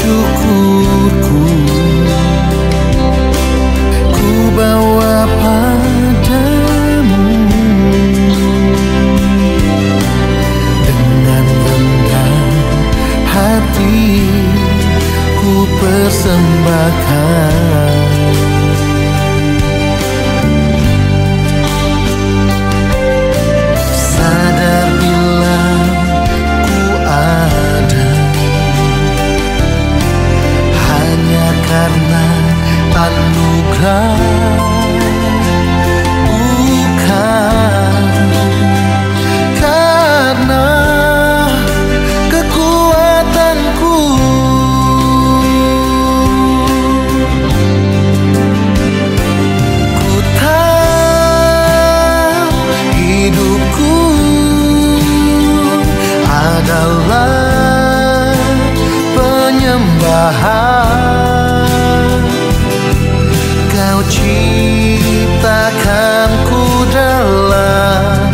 syukurku ku bawa padamu. Dengan rendah hati ku persembahkan. Sadar bila ku ada hanya karena anugerah, bukan karena kekuatanku. Ku tahu hidupku adalah penyembahan. Kau ciptakanku dalam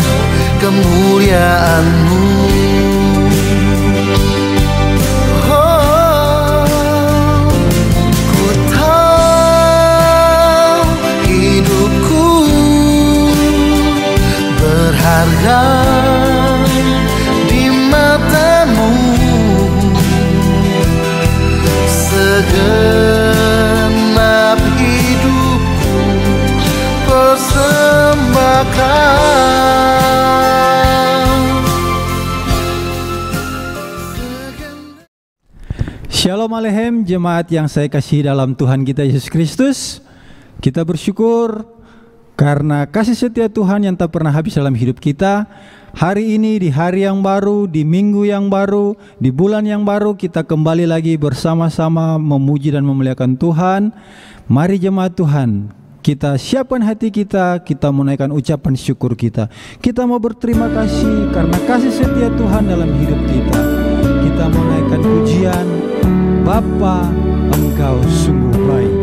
kemuliaan-Mu. Oh, ku tahu hidupku berharga di mata-Mu. Segenap hidupku persembahkan. Shalom Aleichem, jemaat yang saya kasihi dalam Tuhan kita Yesus Kristus. Kita bersyukur karena kasih setia Tuhan yang tak pernah habis dalam hidup kita. Hari ini di hari yang baru, di minggu yang baru, di bulan yang baru, kita kembali lagi bersama-sama memuji dan memuliakan Tuhan. Mari jemaat Tuhan, kita siapkan hati kita, kita menaikkan ucapan syukur kita. Kita mau berterima kasih karena kasih setia Tuhan dalam hidup kita. Kita menaikkan pujian, Bapa, Engkau sungguh baik.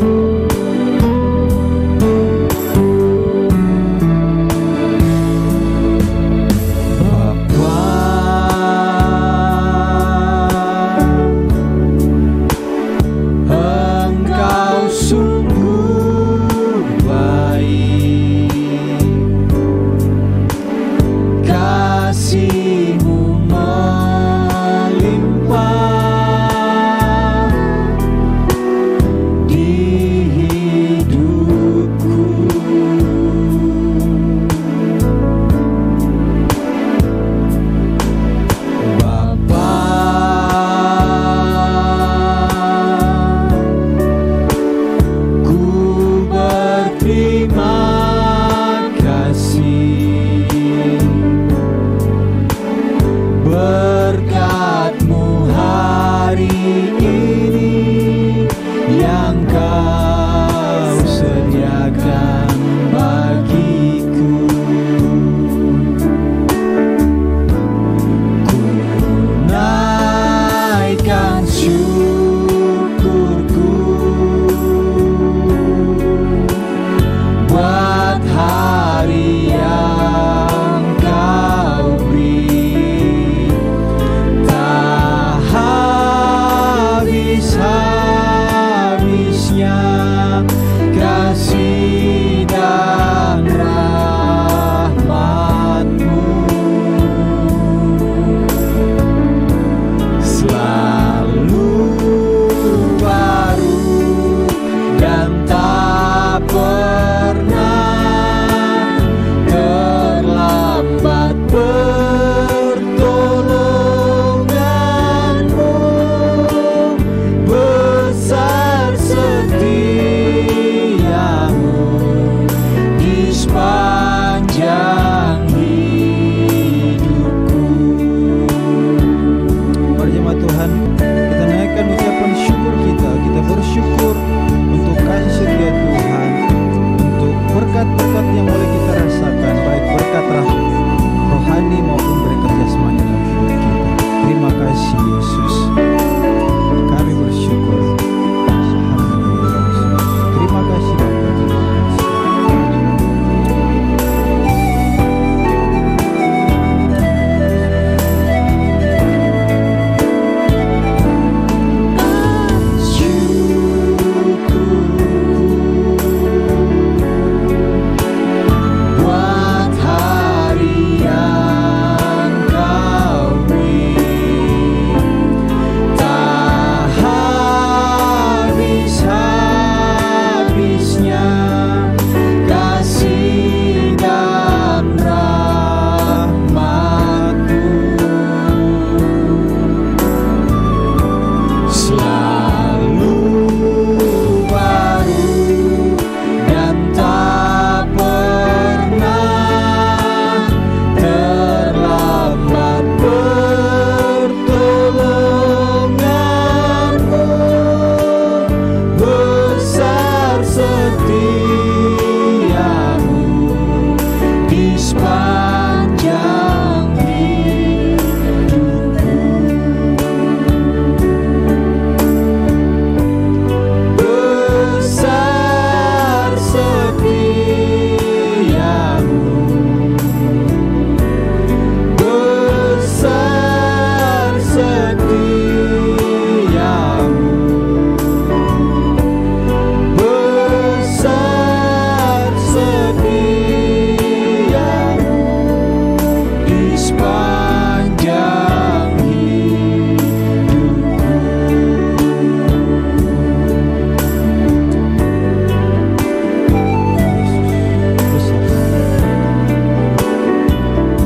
sepanjang hidupku.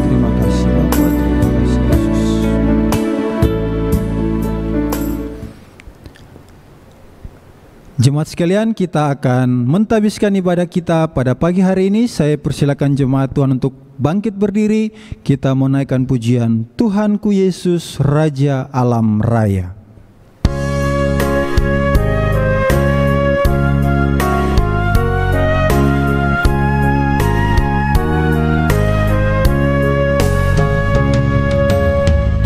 Terima kasih Bapa, terima kasih Yesus. Jemaat sekalian, kita akan mentabiskan ibadah kita pada pagi hari ini. Saya persilakan jemaat Tuhan untuk bangkit berdiri. Kita menaikkan pujian Tuhanku Yesus, Raja Alam Raya.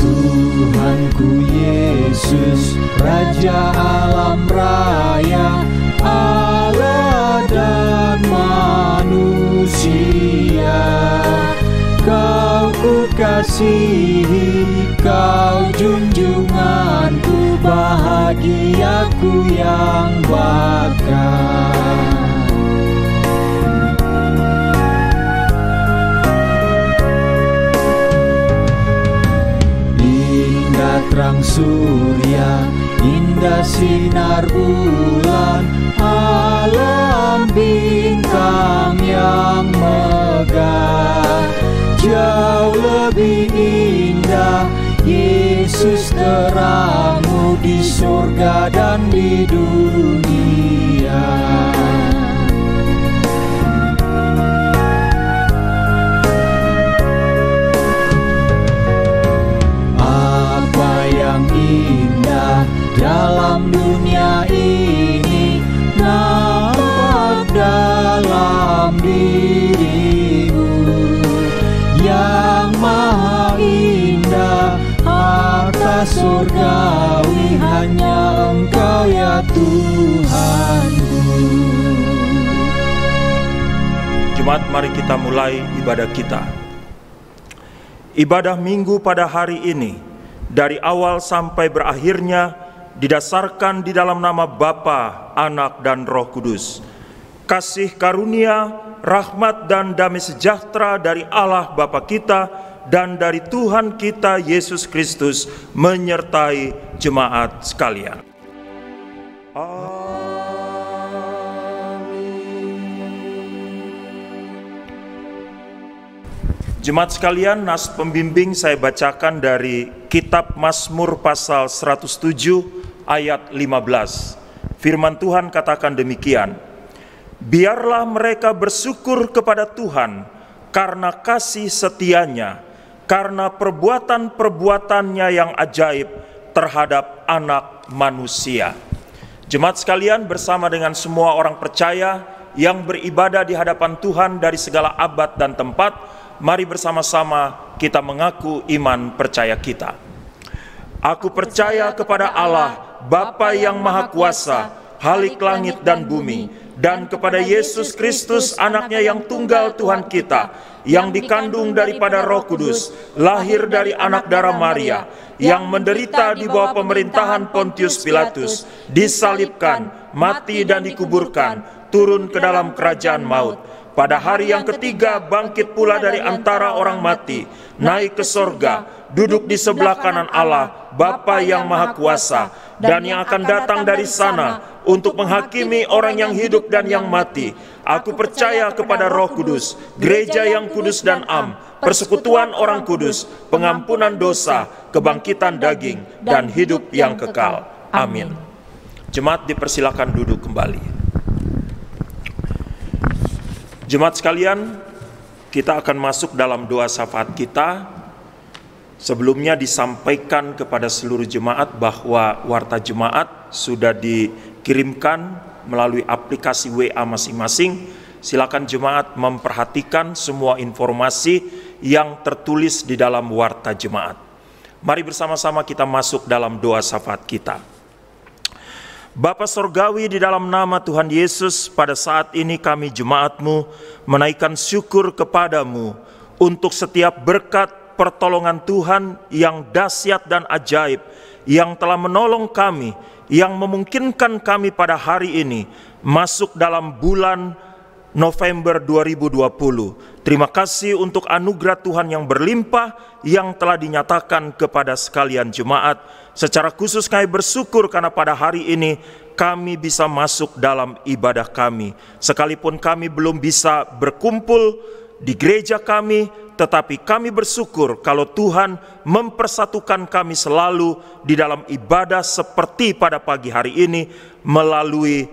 Tuhanku Yesus, Raja Alam Raya, Allah dan manusia. Kau ku kasihi, Kau junjunganku, bahagiaku yang bakal. Terang surya, indah sinar bulan, alam bintang yang megah. Jauh lebih indah Yesus terangmu di surga dan di dunia. Dalam dunia ini nampak dalam dirimu, yang maha indah, harta surgawi, hanya Engkau ya Tuhanku. Jemaat, mari kita mulai ibadah kita. Ibadah minggu pada hari ini, dari awal sampai berakhirnya, didasarkan di dalam nama Bapa, Anak, dan Roh Kudus. Kasih karunia, rahmat, dan damai sejahtera dari Allah Bapa kita dan dari Tuhan kita Yesus Kristus menyertai jemaat sekalian. Jemaat sekalian, nas pembimbing saya bacakan dari Kitab Mazmur pasal 107 ayat 15. Firman Tuhan katakan demikian: biarlah mereka bersyukur kepada Tuhan karena kasih setianya, karena perbuatan-perbuatannya yang ajaib terhadap anak manusia. Jemaat sekalian, bersama dengan semua orang percaya yang beribadah di hadapan Tuhan dari segala abad dan tempat, mari bersama-sama kita mengaku iman percaya kita. Aku percaya kepada Allah, Bapa yang Maha Kuasa, Khalik langit dan bumi, dan kepada Yesus Kristus, anaknya yang tunggal Tuhan kita, yang dikandung daripada Roh Kudus, lahir dari anak darah Maria, yang menderita di bawah pemerintahan Pontius Pilatus, disalibkan, mati dan dikuburkan, turun ke dalam kerajaan maut. Pada hari yang ketiga bangkit pula dari antara orang mati, naik ke sorga, duduk di sebelah kanan Allah, Bapa yang Maha Kuasa, dan yang akan datang dari sana untuk menghakimi orang yang hidup dan yang mati. Aku percaya kepada Roh Kudus, gereja yang kudus dan am, persekutuan orang kudus, pengampunan dosa, kebangkitan daging, dan hidup yang kekal. Amin. Jemaat dipersilakan duduk kembali. Jemaat sekalian, kita akan masuk dalam doa syafaat kita. Sebelumnya disampaikan kepada seluruh jemaat bahwa warta jemaat sudah dikirimkan melalui aplikasi WA masing-masing. Silakan jemaat memperhatikan semua informasi yang tertulis di dalam warta jemaat. Mari bersama-sama kita masuk dalam doa syafaat kita. Bapa Sorgawi, di dalam nama Tuhan Yesus, pada saat ini kami jemaat-Mu menaikkan syukur kepadamu untuk setiap berkat pertolongan Tuhan yang dahsyat dan ajaib, yang telah menolong kami, yang memungkinkan kami pada hari ini masuk dalam bulan November 2020. Terima kasih untuk anugerah Tuhan yang berlimpah yang telah dinyatakan kepada sekalian jemaat. Secara khusus kami bersyukur karena pada hari ini kami bisa masuk dalam ibadah kami. Sekalipun kami belum bisa berkumpul di gereja kami, tetapi kami bersyukur kalau Tuhan mempersatukan kami selalu di dalam ibadah seperti pada pagi hari ini melalui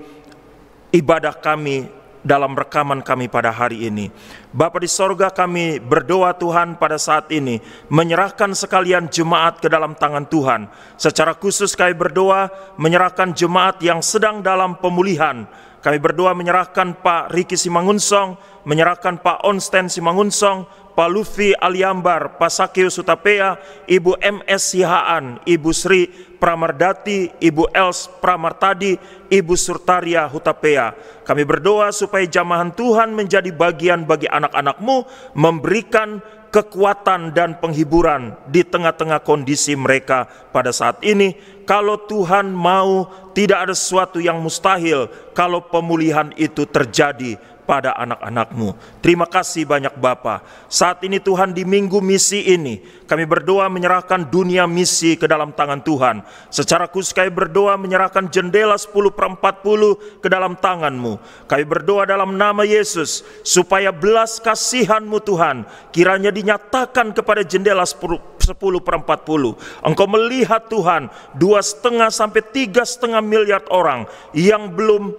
ibadah kami dalam rekaman kami pada hari ini. Bapa di sorga, kami berdoa Tuhan pada saat ini menyerahkan sekalian jemaat ke dalam tangan Tuhan. Secara khusus kami berdoa menyerahkan jemaat yang sedang dalam pemulihan. Kami berdoa menyerahkan Pak Riki Simangunsong, menyerahkan Pak Onsten Simangunsong, Pak Lufi Aliambar, Pak Sakeo Sutapea, Ibu MS Sihaan, Ibu Sri Pramardati, Ibu Els Pramartadi, Ibu Surtaria Hutapea. Kami berdoa supaya jamahan Tuhan menjadi bagian bagi anak-anak-Mu, memberikan kekuatan dan penghiburan di tengah-tengah kondisi mereka pada saat ini. Kalau Tuhan mau, tidak ada sesuatu yang mustahil kalau pemulihan itu terjadi pada anak-anak-Mu. Terima kasih banyak Bapa. Saat ini Tuhan di minggu misi ini, kami berdoa menyerahkan dunia misi ke dalam tangan Tuhan. Secara khusus kami berdoa menyerahkan jendela 10/40 ke dalam tangan-Mu. Kami berdoa dalam nama Yesus, supaya belas kasihan-Mu Tuhan, kiranya dinyatakan kepada jendela 10/40. Engkau melihat Tuhan, 2,5 sampai 3,5 miliar orang yang belum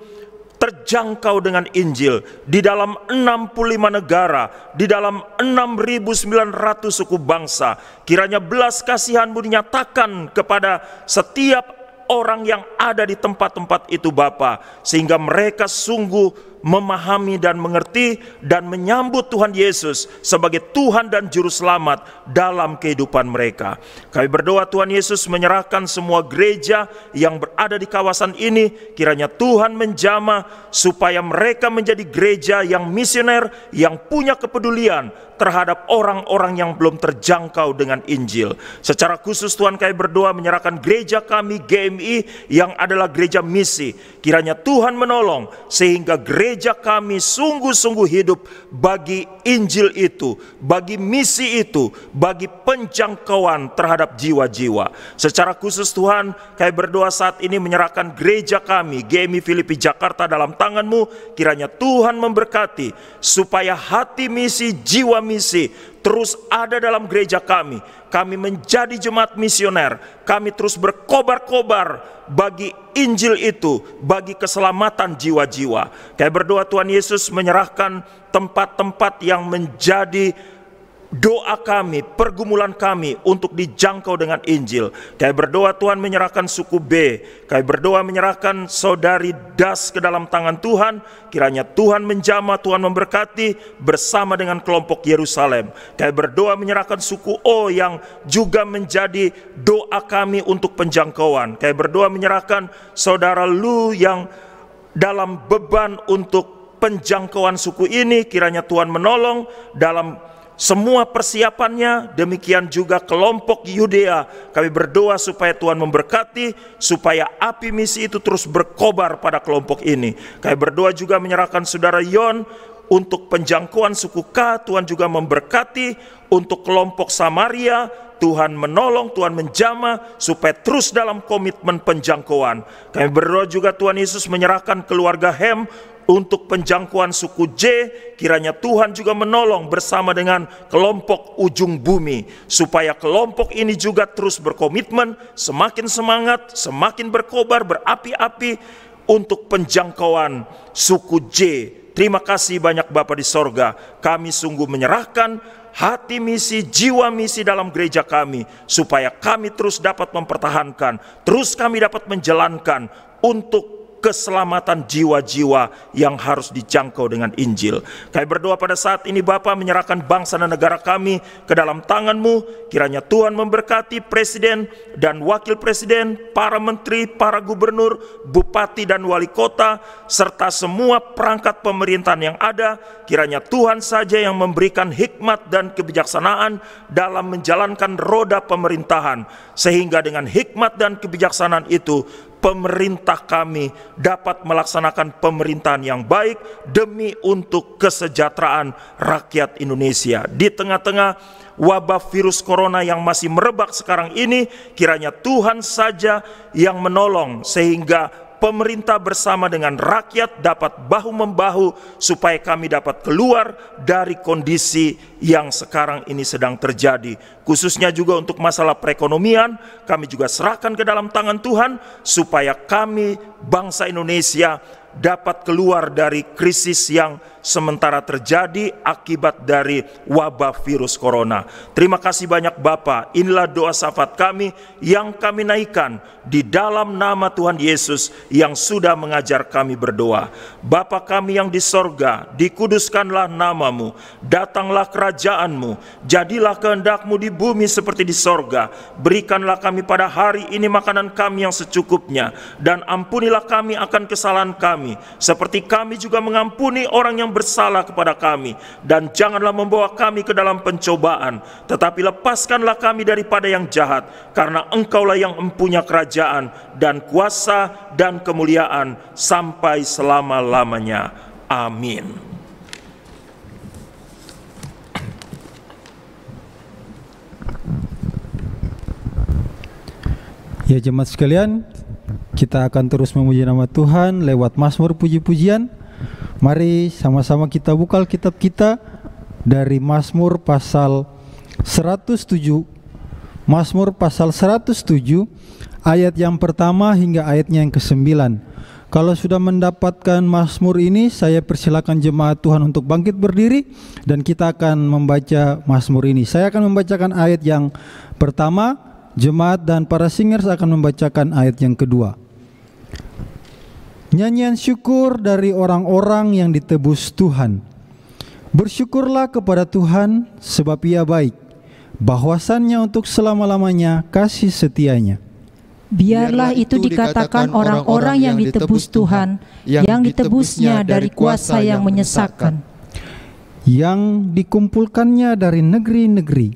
terjangkau dengan Injil di dalam 65 negara, di dalam 6.900 suku bangsa. Kiranya belas kasihan-Mu dinyatakan kepada setiap orang yang ada di tempat-tempat itu Bapa, sehingga mereka sungguh memahami dan mengerti dan menyambut Tuhan Yesus sebagai Tuhan dan Juru Selamat dalam kehidupan mereka. Kami berdoa Tuhan Yesus menyerahkan semua gereja yang berada di kawasan ini, kiranya Tuhan menjamah supaya mereka menjadi gereja yang misioner, yang punya kepedulian terhadap orang-orang yang belum terjangkau dengan Injil. Secara khusus Tuhan kami berdoa menyerahkan gereja kami GMI yang adalah gereja misi. Kiranya Tuhan menolong sehingga gereja kami sungguh-sungguh hidup bagi Injil itu, bagi misi itu, bagi penjangkauan terhadap jiwa-jiwa. Secara khusus Tuhan kami berdoa saat ini menyerahkan gereja kami GMI Filipi Jakarta dalam tangan-Mu. Kiranya Tuhan memberkati supaya hati misi, jiwa misi terus ada dalam gereja kami. Kami menjadi jemaat misioner. Kami terus berkobar-kobar bagi Injil itu, bagi keselamatan jiwa-jiwa. Kami berdoa Tuhan Yesus menyerahkan tempat-tempat yang menjadi doa kami, pergumulan kami untuk dijangkau dengan Injil. Kami berdoa Tuhan menyerahkan suku B. Kami berdoa menyerahkan saudari Das ke dalam tangan Tuhan. Kiranya Tuhan menjamah, Tuhan memberkati bersama dengan kelompok Yerusalem. Kami berdoa menyerahkan suku O yang juga menjadi doa kami untuk penjangkauan. Kami berdoa menyerahkan saudara Lu yang dalam beban untuk penjangkauan suku ini. Kiranya Tuhan menolong dalam semua persiapannya. Demikian juga kelompok Yudea. Kami berdoa supaya Tuhan memberkati, supaya api misi itu terus berkobar pada kelompok ini. Kami berdoa juga menyerahkan saudara Yon untuk penjangkauan suku K. Tuhan juga memberkati. Untuk kelompok Samaria, Tuhan menolong, Tuhan menjamah supaya terus dalam komitmen penjangkauan. Kami berdoa juga Tuhan Yesus menyerahkan keluarga Hem untuk penjangkauan suku J. Kiranya Tuhan juga menolong bersama dengan kelompok ujung bumi, supaya kelompok ini juga terus berkomitmen, semakin semangat, semakin berkobar, berapi-api untuk penjangkauan suku J. Terima kasih banyak Bapa di sorga. Kami sungguh menyerahkan hati misi, jiwa misi dalam gereja kami, supaya kami terus dapat mempertahankan, terus kami dapat menjalankan untuk keselamatan jiwa-jiwa yang harus dijangkau dengan Injil. Kami berdoa pada saat ini Bapa menyerahkan bangsa dan negara kami ke dalam tangan-Mu. Kiranya Tuhan memberkati presiden dan wakil presiden, para menteri, para gubernur, bupati dan wali kota, serta semua perangkat pemerintahan yang ada. Kiranya Tuhan saja yang memberikan hikmat dan kebijaksanaan dalam menjalankan roda pemerintahan, sehingga dengan hikmat dan kebijaksanaan itu pemerintah kami dapat melaksanakan pemerintahan yang baik demi untuk kesejahteraan rakyat Indonesia. Di tengah-tengah wabah virus corona yang masih merebak sekarang ini, kiranya Tuhan saja yang menolong sehingga pemerintah bersama dengan rakyat dapat bahu-membahu supaya kami dapat keluar dari kondisi yang sekarang ini sedang terjadi. Khususnya juga untuk masalah perekonomian, kami juga serahkan ke dalam tangan Tuhan supaya kami bangsa Indonesia dapat keluar dari krisis yang sementara terjadi akibat dari wabah virus corona. Terima kasih banyak Bapa. Inilah doa syafaat kami yang kami naikkan di dalam nama Tuhan Yesus yang sudah mengajar kami berdoa. Bapa kami yang di sorga, dikuduskanlah namamu, datanglah kerajaanmu, jadilah kehendak-Mu di bumi seperti di sorga. Berikanlah kami pada hari ini makanan kami yang secukupnya, dan ampunilah kami akan kesalahan kami, seperti kami juga mengampuni orang yang bersalah kepada kami. Dan janganlah membawa kami ke dalam pencobaan, tetapi lepaskanlah kami daripada yang jahat, karena Engkaulah yang mempunyai kerajaan dan kuasa dan kemuliaan sampai selama-lamanya. Amin. Ya jemaat sekalian, kita akan terus memuji nama Tuhan lewat mazmur puji-pujian. Mari sama-sama kita buka Alkitab kita dari Mazmur pasal 107. Mazmur pasal 107 ayat yang pertama hingga ayatnya yang ke-9. Kalau sudah mendapatkan Mazmur ini, saya persilakan jemaat Tuhan untuk bangkit berdiri dan kita akan membaca Mazmur ini. Saya akan membacakan ayat yang pertama, jemaat dan para singers akan membacakan ayat yang kedua. Nyanyian syukur dari orang-orang yang ditebus Tuhan. Bersyukurlah kepada Tuhan sebab Ia baik, bahwasannya untuk selama-lamanya kasih setianya. Biarlah itu dikatakan orang-orang yang ditebus Tuhan, yang ditebusnya dari kuasa yang menyesatkan, yang dikumpulkannya dari negeri-negeri,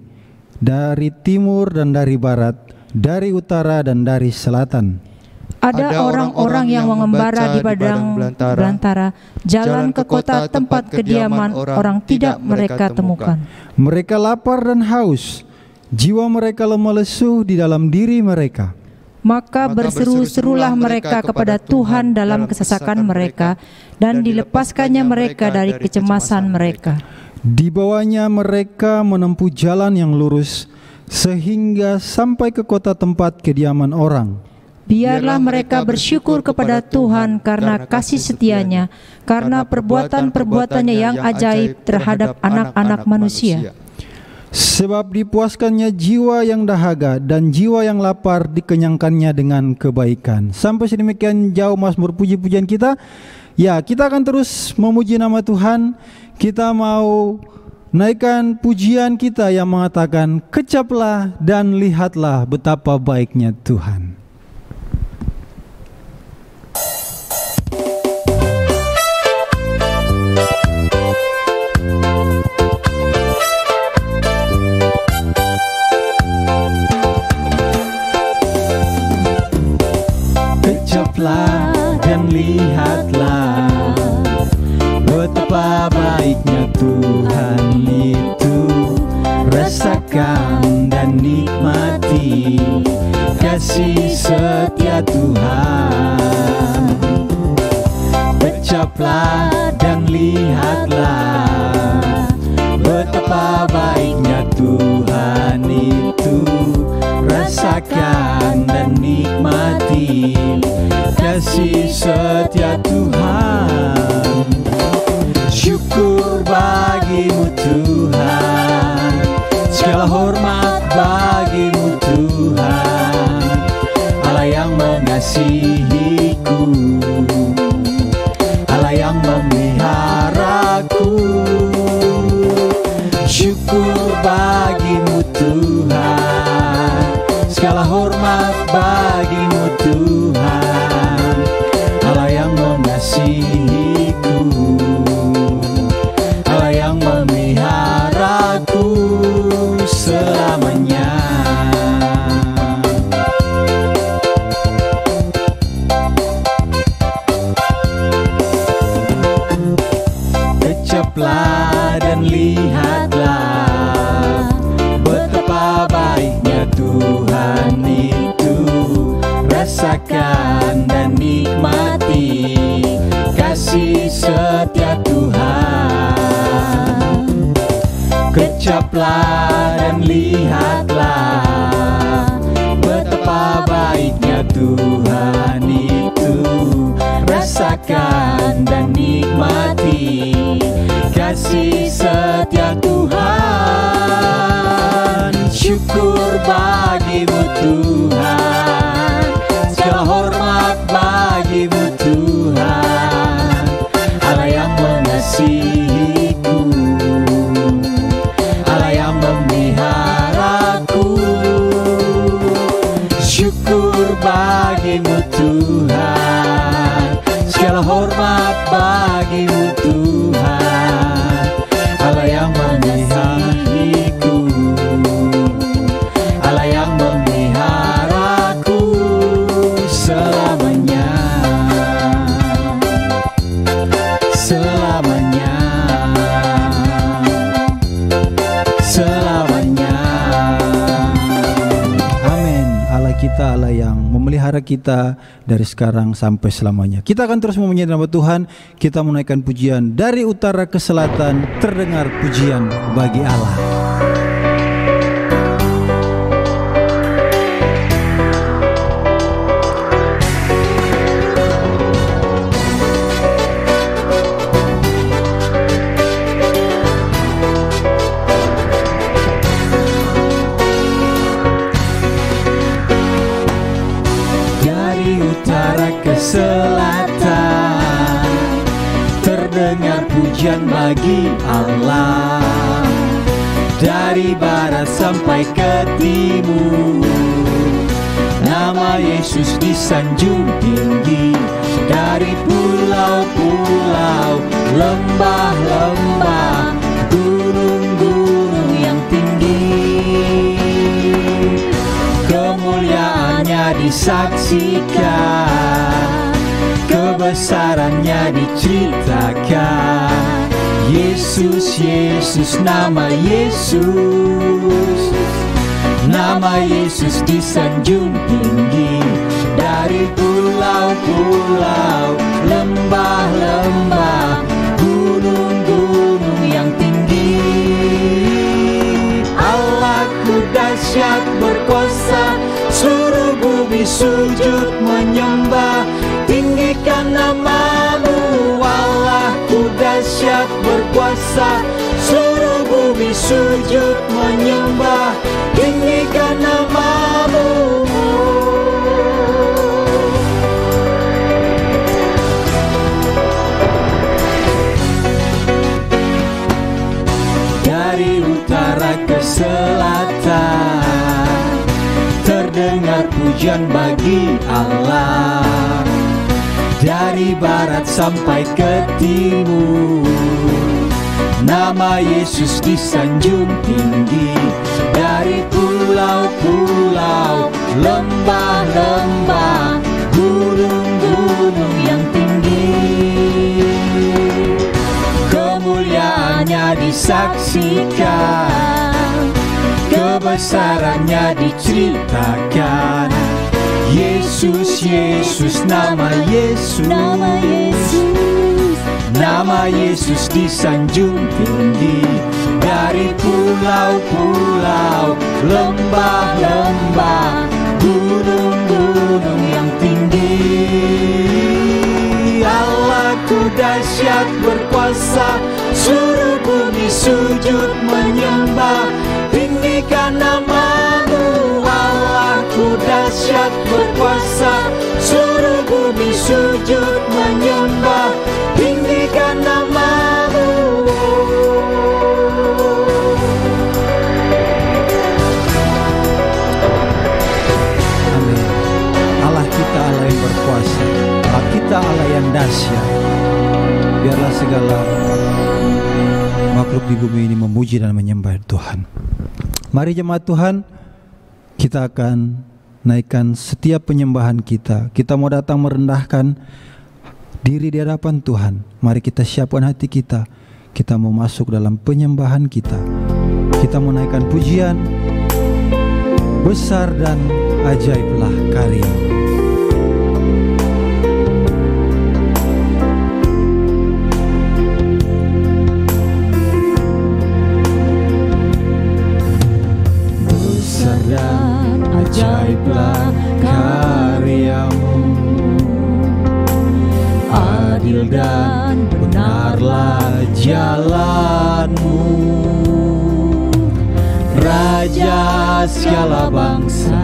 dari timur dan dari barat, dari utara dan dari selatan. Ada orang-orang yang mengembara di padang belantara, jalan ke kota tempat kediaman orang tidak mereka temukan. Mereka lapar dan haus, jiwa mereka lemah lesu di dalam diri mereka. Maka berseru-serulah mereka kepada Tuhan dalam kesesakan mereka, dan dilepaskannya mereka dari kecemasan mereka. Di bawahnya mereka menempuh jalan yang lurus, sehingga sampai ke kota tempat kediaman orang. Biarlah mereka bersyukur kepada Tuhan karena kasih setianya, karena perbuatan-perbuatannya yang ajaib terhadap anak-anak manusia. Sebab dipuaskannya jiwa yang dahaga dan jiwa yang lapar dikenyangkannya dengan kebaikan. Sampai sedemikian jauh mazmur puji-pujian kita. Ya, kita akan terus memuji nama Tuhan. Kita mau naikkan pujian kita yang mengatakan, kecaplah dan lihatlah betapa baiknya Tuhan. Kecaplah dan lihatlah betapa baiknya Tuhan itu. Rasakan dan nikmati kasih setia Tuhan. Kecaplah dan lihatlah betapa baiknya Tuhan itu. Rasakan dan nikmati kasih setia Tuhan. Syukur bagimu Tuhan, segala hormat bagimu Tuhan, Allah yang mengasihiku, Allah yang memeliharaku. Syukur bagimu Tuhan, segala hormat bagimu Tuhan, Allah yang mengasihiku, Allah yang memeliharaku selamanya. lihatlah betapa baiknya Tuhan itu. Rasakan dan nikmati kasih setia Tuhan. Syukur bagimu Tuhan, segala hormat bagimu Tuhan, Allah yang mengasihiku, Allah yang memeliharaku. Syukur bagimu Tuhan, segala hormat bagimu Tuhan, Allah yang memelihariku, Allah yang memeliharaku selamanya, selamanya, selamanya. Amin. Allah kita, Allah yang memelihara kita dari sekarang sampai selamanya. Kita akan terus memuji nama Tuhan. Kita menaikkan pujian dari utara ke selatan. Terdengar pujian bagi Allah. Selatan terdengar pujian bagi Allah, dari barat sampai ke timur. Nama Yesus disanjung tinggi, dari pulau-pulau, lembah-lembah, gunung-gunung yang tinggi. Kemuliaannya disaksikan, kebesarannya diceritakan. Yesus, Yesus, nama Yesus, nama Yesus disanjung tinggi, dari pulau-pulau, lembah-lembah, gunung-gunung yang tinggi. Allahku dahsyat berkuasa, seluruh bumi sujud menyembah. Tinggikan namamu, Allahku dahsyat berkuasa, seluruh bumi sujud menyembah. Tinggikan namamu. Dari utara ke selatan terdengar pujian bagi Allah, dari barat sampai ke timur. Nama Yesus disanjung tinggi, dari pulau-pulau, lembah-lembah, gunung-gunung yang tinggi. Kemuliaannya disaksikan, kebesarannya diceritakan. Yesus, Yesus, nama Yesus, nama Yesus, nama Yesus disanjung tinggi, dari pulau-pulau, lembah-lembah, gunung-gunung yang tinggi. Allahku dahsyat berkuasa, seluruh bumi sujud menyembah. Tinggikan namamu, Allahku dahsyat berkuasa, seluruh bumi sujud menyembah. Tinggikan namamu. Amin. Allah kita Allah yang berkuasa, Allah kita Allah yang dahsyat. Biarlah segala makhluk di bumi ini memuji dan menyembah Tuhan. Mari jemaat Tuhan, kita akan naikkan setiap penyembahan kita. Kita mau datang merendahkan diri di hadapan Tuhan. Mari kita siapkan hati kita. Kita mau masuk dalam penyembahan kita. Kita mau naikkan pujian. Besar dan ajaiblah karya. ajaiblah karyamu. Adil dan benarlah jalanmu, Raja segala bangsa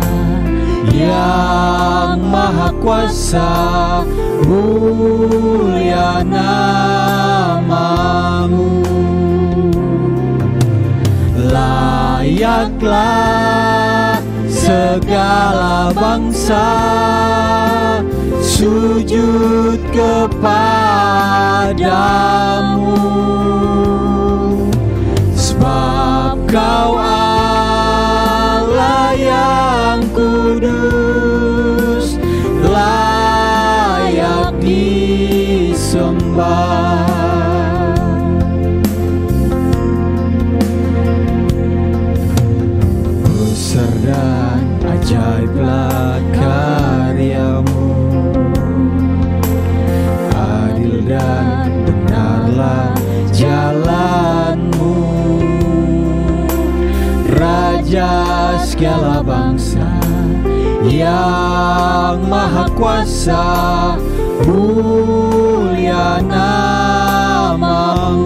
yang maha kuasa, mulia namamu. Layaklah segala bangsa sujud kepadamu, sebab Kau Allah yang kudus, layak disembah. Besar dan ajaiblah karyamu, adil dan benarlah jalanmu, Raja segala bangsa yang maha kuasa, mulia namamu.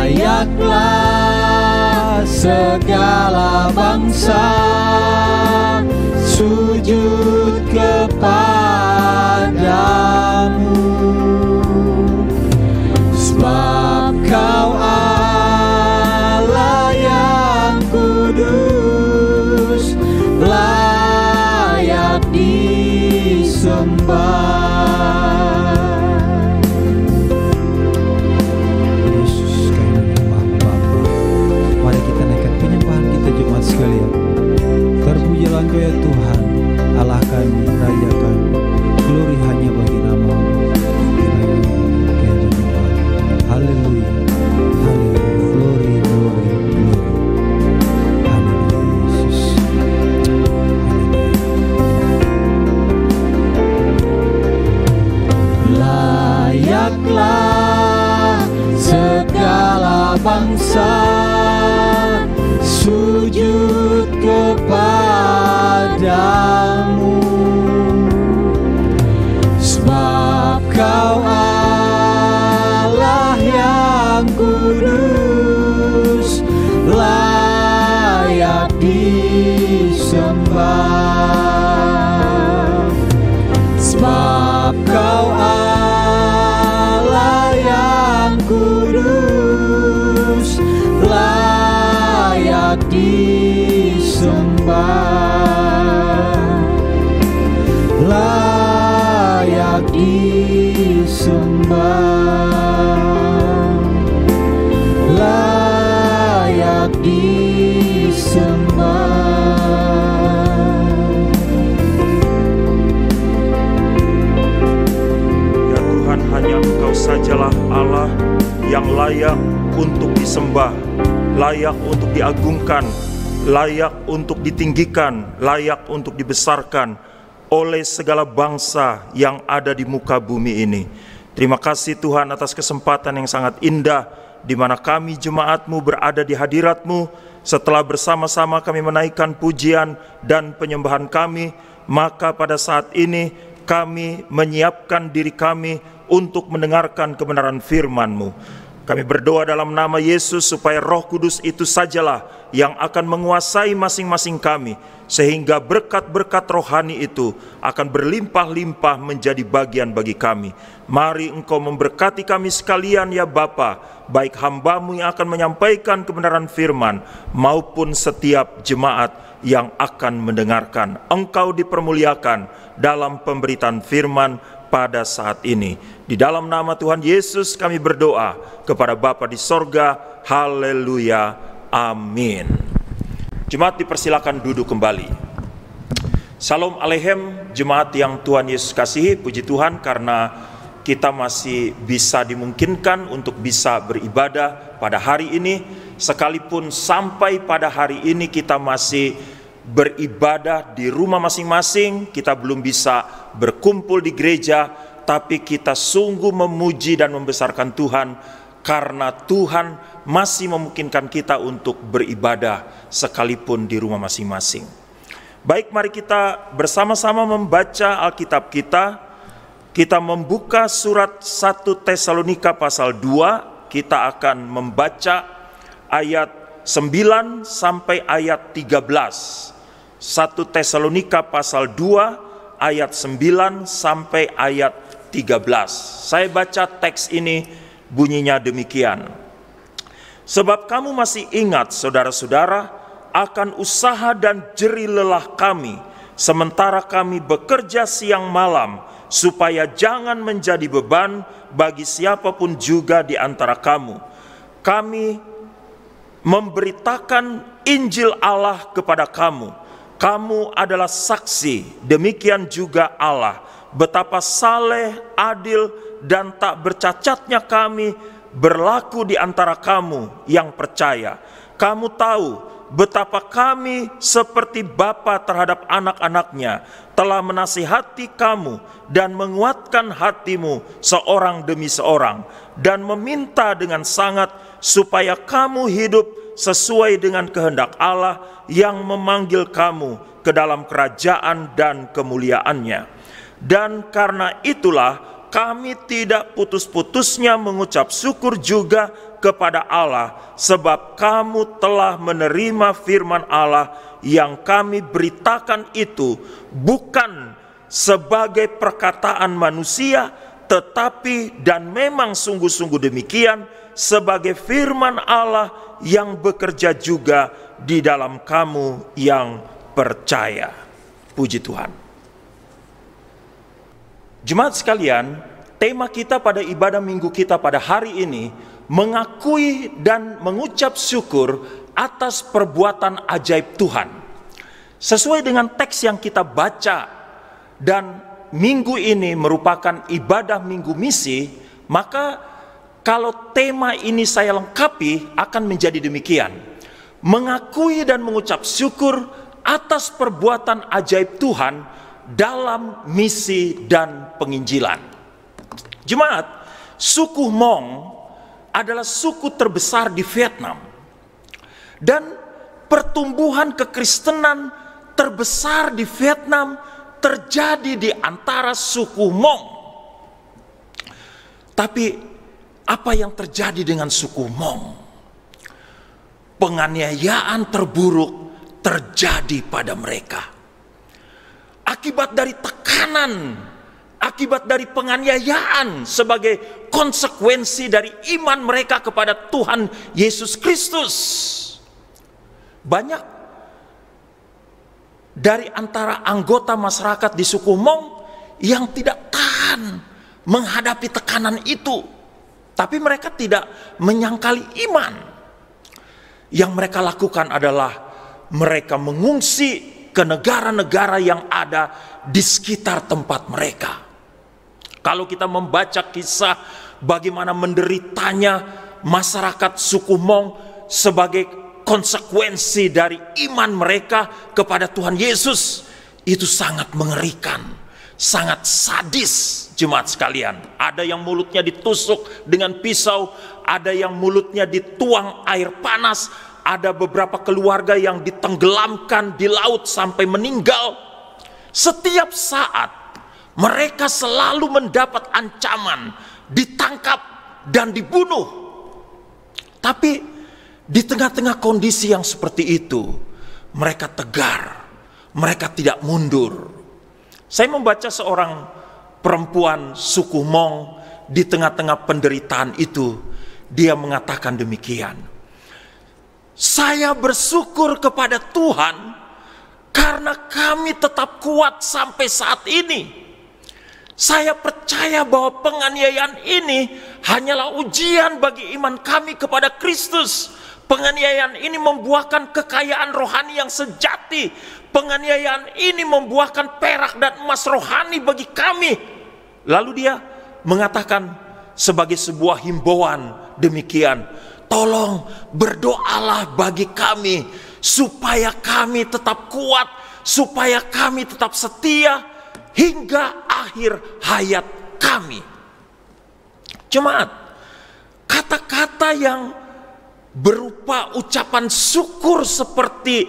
Layaklah segala bangsa sujud kepadamu, sebab Kau Allah yang kudus, layak disembah. Yesus, Kami menyembah Bapa. Mari kita naikkan penyembahan kita jemaat sekalian. Terpujilah Engkau ya Tuhan, Allah kami, Raja kami. Glory hanya bagi nama-Mu. Haleluya, haleluya, glory, glory, glory. Haleluya Yesus, haleluya. Layaklah segala bangsa sujud kepadamu, sebab Kau Allah yang kudus, layak disembah. Sebab Kau Allah yang kudus, layak disembah, layak disembah, layak disembah. Ya Tuhan, hanya Engkau sajalah Allah yang layak untuk disembah, layak untuk diagungkan, layak untuk ditinggikan, layak untuk dibesarkan oleh segala bangsa yang ada di muka bumi ini. Terima kasih Tuhan atas kesempatan yang sangat indah di mana kami jemaat-Mu berada di hadirat-Mu. Setelah bersama-sama kami menaikkan pujian dan penyembahan kami, maka pada saat ini kami menyiapkan diri kami untuk mendengarkan kebenaran firman-Mu. Kami berdoa dalam nama Yesus supaya Roh Kudus itu sajalah yang akan menguasai masing-masing kami, sehingga berkat-berkat rohani itu akan berlimpah-limpah menjadi bagian bagi kami. Mari Engkau memberkati kami sekalian ya Bapa, baik hamba-Mu yang akan menyampaikan kebenaran firman maupun setiap jemaat yang akan mendengarkan. Engkau dipermuliakan dalam pemberitaan firman pada saat ini. Di dalam nama Tuhan Yesus kami berdoa kepada Bapa di sorga. Haleluya. Amin. Jemaat dipersilakan duduk kembali. Shalom Aleichem, jemaat yang Tuhan Yesus kasihi. Puji Tuhan karena kita masih bisa dimungkinkan untuk bisa beribadah pada hari ini. Sekalipun sampai pada hari ini kita masih beribadah di rumah masing-masing, kita belum bisa berkumpul di gereja, tapi kita sungguh memuji dan membesarkan Tuhan karena Tuhan masih memungkinkan kita untuk beribadah sekalipun di rumah masing-masing. Baik, mari kita bersama-sama membaca Alkitab kita. Kita membuka surat 1 Tesalonika pasal 2. Kita akan membaca ayat 9 sampai ayat 13. 1 Tesalonika pasal 2 ayat 9 sampai ayat 13. Saya baca teks ini, bunyinya demikian. Sebab kamu masih ingat, saudara-saudara, akan usaha dan jerih lelah kami, sementara kami bekerja siang malam, supaya jangan menjadi beban bagi siapapun juga di antara kamu. Kami memberitakan Injil Allah kepada kamu. Kamu adalah saksi, demikian juga Allah, betapa saleh, adil, dan tak bercacatnya kami berlaku di antara kamu yang percaya. Kamu tahu betapa kami seperti bapa terhadap anak-anaknya, telah menasihati kamu dan menguatkan hatimu seorang demi seorang, dan meminta dengan sangat supaya kamu hidup sesuai dengan kehendak Allah yang memanggil kamu ke dalam kerajaan dan kemuliaannya. Dan karena itulah kami tidak putus-putusnya mengucap syukur juga kepada Allah, sebab kamu telah menerima firman Allah yang kami beritakan itu bukan sebagai perkataan manusia, tetapi dan memang sungguh-sungguh demikian sebagai firman Allah yang bekerja juga di dalam kamu yang percaya. Puji Tuhan. Jemaat sekalian, tema kita pada ibadah minggu kita pada hari ini mengakui dan mengucap syukur atas perbuatan ajaib Tuhan. Sesuai dengan teks yang kita baca, dan minggu ini merupakan ibadah minggu misi, maka kalau tema ini saya lengkapi akan menjadi demikian: mengakui dan mengucap syukur atas perbuatan ajaib Tuhan dalam misi dan penginjilan. Jemaat, suku Hmong adalah suku terbesar di Vietnam, dan pertumbuhan kekristenan terbesar di Vietnam terjadi di antara suku Hmong. Tapi apa yang terjadi dengan suku Hmong? Penganiayaan terburuk terjadi pada mereka. Akibat dari tekanan, akibat dari penganiayaan sebagai konsekuensi dari iman mereka kepada Tuhan Yesus Kristus. Banyak dari antara anggota masyarakat di suku Hmong yang tidak tahan menghadapi tekanan itu. Tapi mereka tidak menyangkali iman. Yang mereka lakukan adalah mereka mengungsi ke negara-negara yang ada di sekitar tempat mereka. Kalau kita membaca kisah bagaimana menderitanya masyarakat suku Hmong sebagai konsekuensi dari iman mereka kepada Tuhan Yesus, itu sangat mengerikan, sangat sadis. Jemaat sekalian, ada yang mulutnya ditusuk dengan pisau, ada yang mulutnya dituang air panas, ada beberapa keluarga yang ditenggelamkan di laut sampai meninggal. Setiap saat mereka selalu mendapat ancaman, ditangkap dan dibunuh. Tapi di tengah-tengah kondisi yang seperti itu, mereka tegar, mereka tidak mundur. Saya membaca seorang perempuan suku Hmong di tengah-tengah penderitaan itu. Dia mengatakan demikian: saya bersyukur kepada Tuhan karena kami tetap kuat sampai saat ini. Saya percaya bahwa penganiayaan ini hanyalah ujian bagi iman kami kepada Kristus. Penganiayaan ini membuahkan kekayaan rohani yang sejati. Penganiayaan ini membuahkan perak dan emas rohani bagi kami. Lalu dia mengatakan sebagai sebuah himbauan demikian: tolong berdoalah bagi kami supaya kami tetap kuat, supaya kami tetap setia hingga akhir hayat kami. Jemaat, kata-kata kata yang berupa ucapan syukur seperti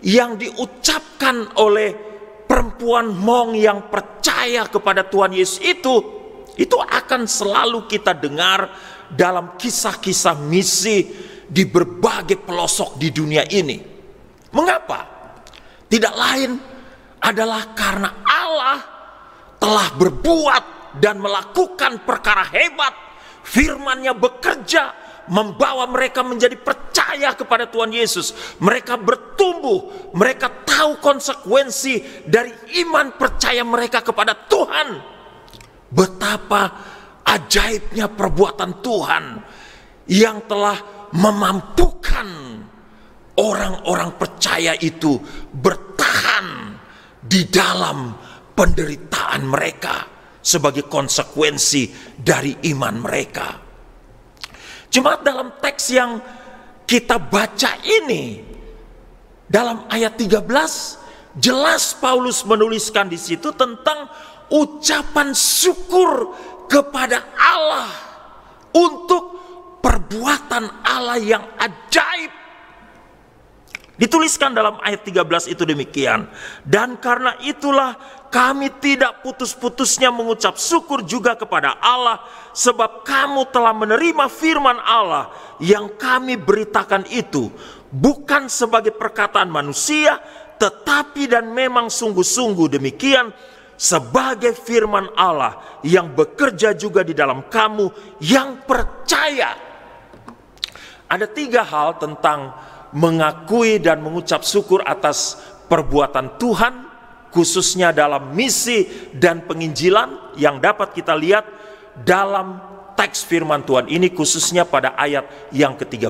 yang diucapkan oleh perempuan Hmong yang percaya kepada Tuhan Yesus itu akan selalu kita dengar dalam kisah-kisah misi di berbagai pelosok di dunia ini. Mengapa? Tidak lain adalah karena Allah telah berbuat dan melakukan perkara hebat. Firman-Nya bekerja, membawa mereka menjadi percaya kepada Tuhan Yesus. Mereka bertumbuh, mereka tahu konsekuensi dari iman percaya mereka kepada Tuhan. Betapa ajaibnya perbuatan Tuhan yang telah memampukan orang-orang percaya itu bertahan di dalam penderitaan mereka sebagai konsekuensi dari iman mereka. Jemaat, dalam teks yang kita baca ini, dalam ayat 13, jelas Paulus menuliskan di situ tentang ucapan syukur kepada Allah untuk perbuatan Allah yang ajaib. Dituliskan dalam ayat 13 itu demikian. Dan karena itulah kami tidak putus-putusnya mengucap syukur juga kepada Allah, sebab kamu telah menerima firman Allah yang kami beritakan itu, bukan sebagai perkataan manusia, tetapi dan memang sungguh-sungguh demikian, sebagai firman Allah yang bekerja juga di dalam kamu yang percaya. Ada 3 hal tentang mengakui dan mengucap syukur atas perbuatan Tuhan, khususnya dalam misi dan penginjilan yang dapat kita lihat dalam teks firman Tuhan ini, khususnya pada ayat yang ke-13.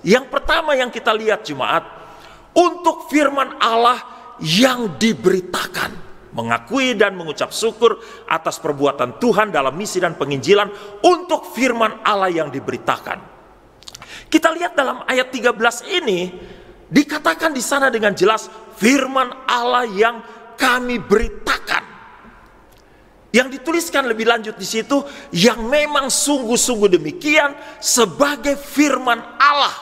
Yang pertama yang kita lihat, jemaat, untuk firman Allah yang diberitakan, mengakui dan mengucap syukur atas perbuatan Tuhan dalam misi dan penginjilan untuk firman Allah yang diberitakan. Kita lihat dalam ayat 13 ini dikatakan di sana dengan jelas firman Allah yang kami beritakan. Yang dituliskan lebih lanjut di situ, yang memang sungguh-sungguh demikian sebagai firman Allah.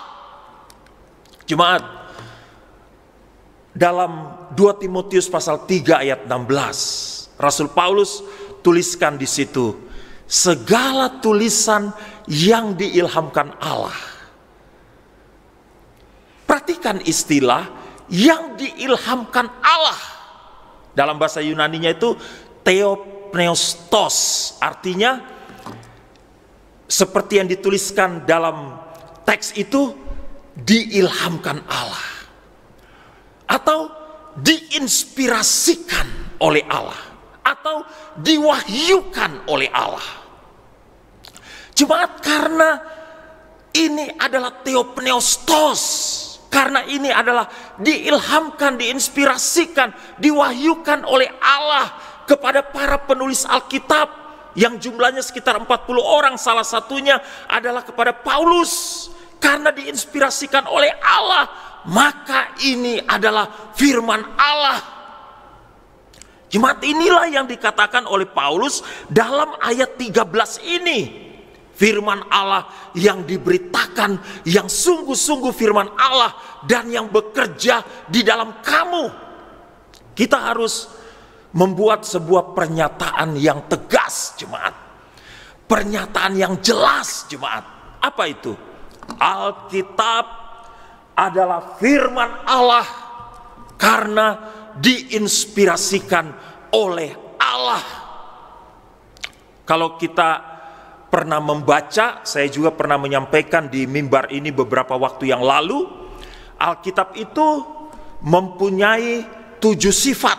Jemaat, dalam 2 Timotius pasal 3 ayat 16, Rasul Paulus tuliskan di situ, segala tulisan yang diilhamkan Allah. Perhatikan istilah yang diilhamkan Allah. Dalam bahasa Yunaninya itu theopneustos, artinya seperti yang dituliskan dalam teks itu, diilhamkan Allah atau diinspirasikan oleh Allah atau diwahyukan oleh Allah. Jemaat, karena ini adalah theopneustos, karena ini adalah diilhamkan, diinspirasikan, diwahyukan oleh Allah kepada para penulis Alkitab yang jumlahnya sekitar 40 orang, salah satunya adalah kepada Paulus. Karena diinspirasikan oleh Allah, maka ini adalah firman Allah. Jemaat, inilah yang dikatakan oleh Paulus dalam ayat 13 ini. Firman Allah yang diberitakan, yang sungguh-sungguh firman Allah dan yang bekerja di dalam kamu. Kita harus membuat sebuah pernyataan yang tegas, jemaat. Pernyataan yang jelas, jemaat. Apa itu? Alkitab adalah firman Allah karena diinspirasikan oleh Allah. Kalau kita pernah membaca, saya juga pernah menyampaikan di mimbar ini beberapa waktu yang lalu, Alkitab itu mempunyai 7 sifat.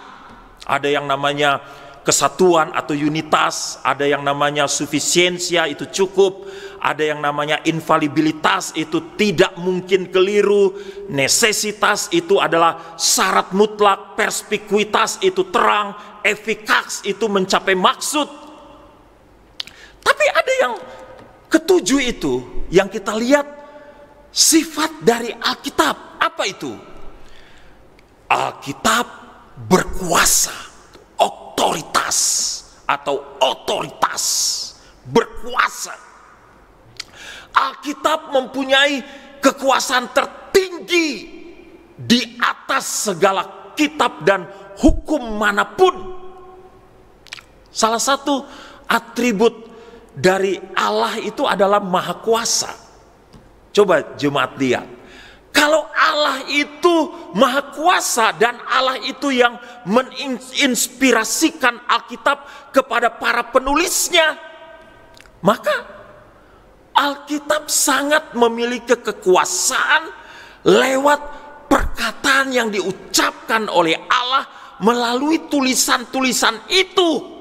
Ada yang namanya kesatuan atau unitas, ada yang namanya sufisiensia, itu cukup, ada yang namanya infalibilitas, itu tidak mungkin keliru, necesitas itu adalah syarat mutlak, perspikuitas itu terang, efikaks itu mencapai maksud. Tapi ada yang ke-7 itu yang kita lihat sifat dari Alkitab. Apa itu? Alkitab berkuasa, otoritas atau otoritas, berkuasa. Alkitab mempunyai kekuasaan tertinggi di atas segala kitab dan hukum manapun. Salah satu atribut dari Allah itu adalah Maha Kuasa. Coba jemaat lihat. Kalau Allah itu Maha Kuasa dan Allah itu yang menginspirasikan Alkitab kepada para penulisnya, maka Alkitab sangat memiliki kekuasaan lewat perkataan yang diucapkan oleh Allah melalui tulisan-tulisan itu.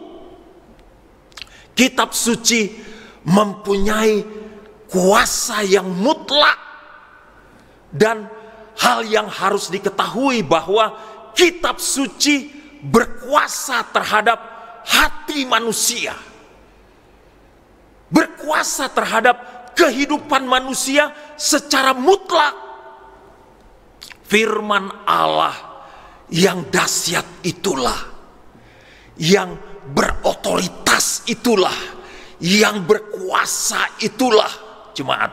Kitab suci mempunyai kuasa yang mutlak, dan hal yang harus diketahui bahwa kitab suci berkuasa terhadap hati manusia, berkuasa terhadap kehidupan manusia secara mutlak. Firman Allah yang dahsyat itulah, yang berotoritas itulah, yang berkuasa itulah, jemaat,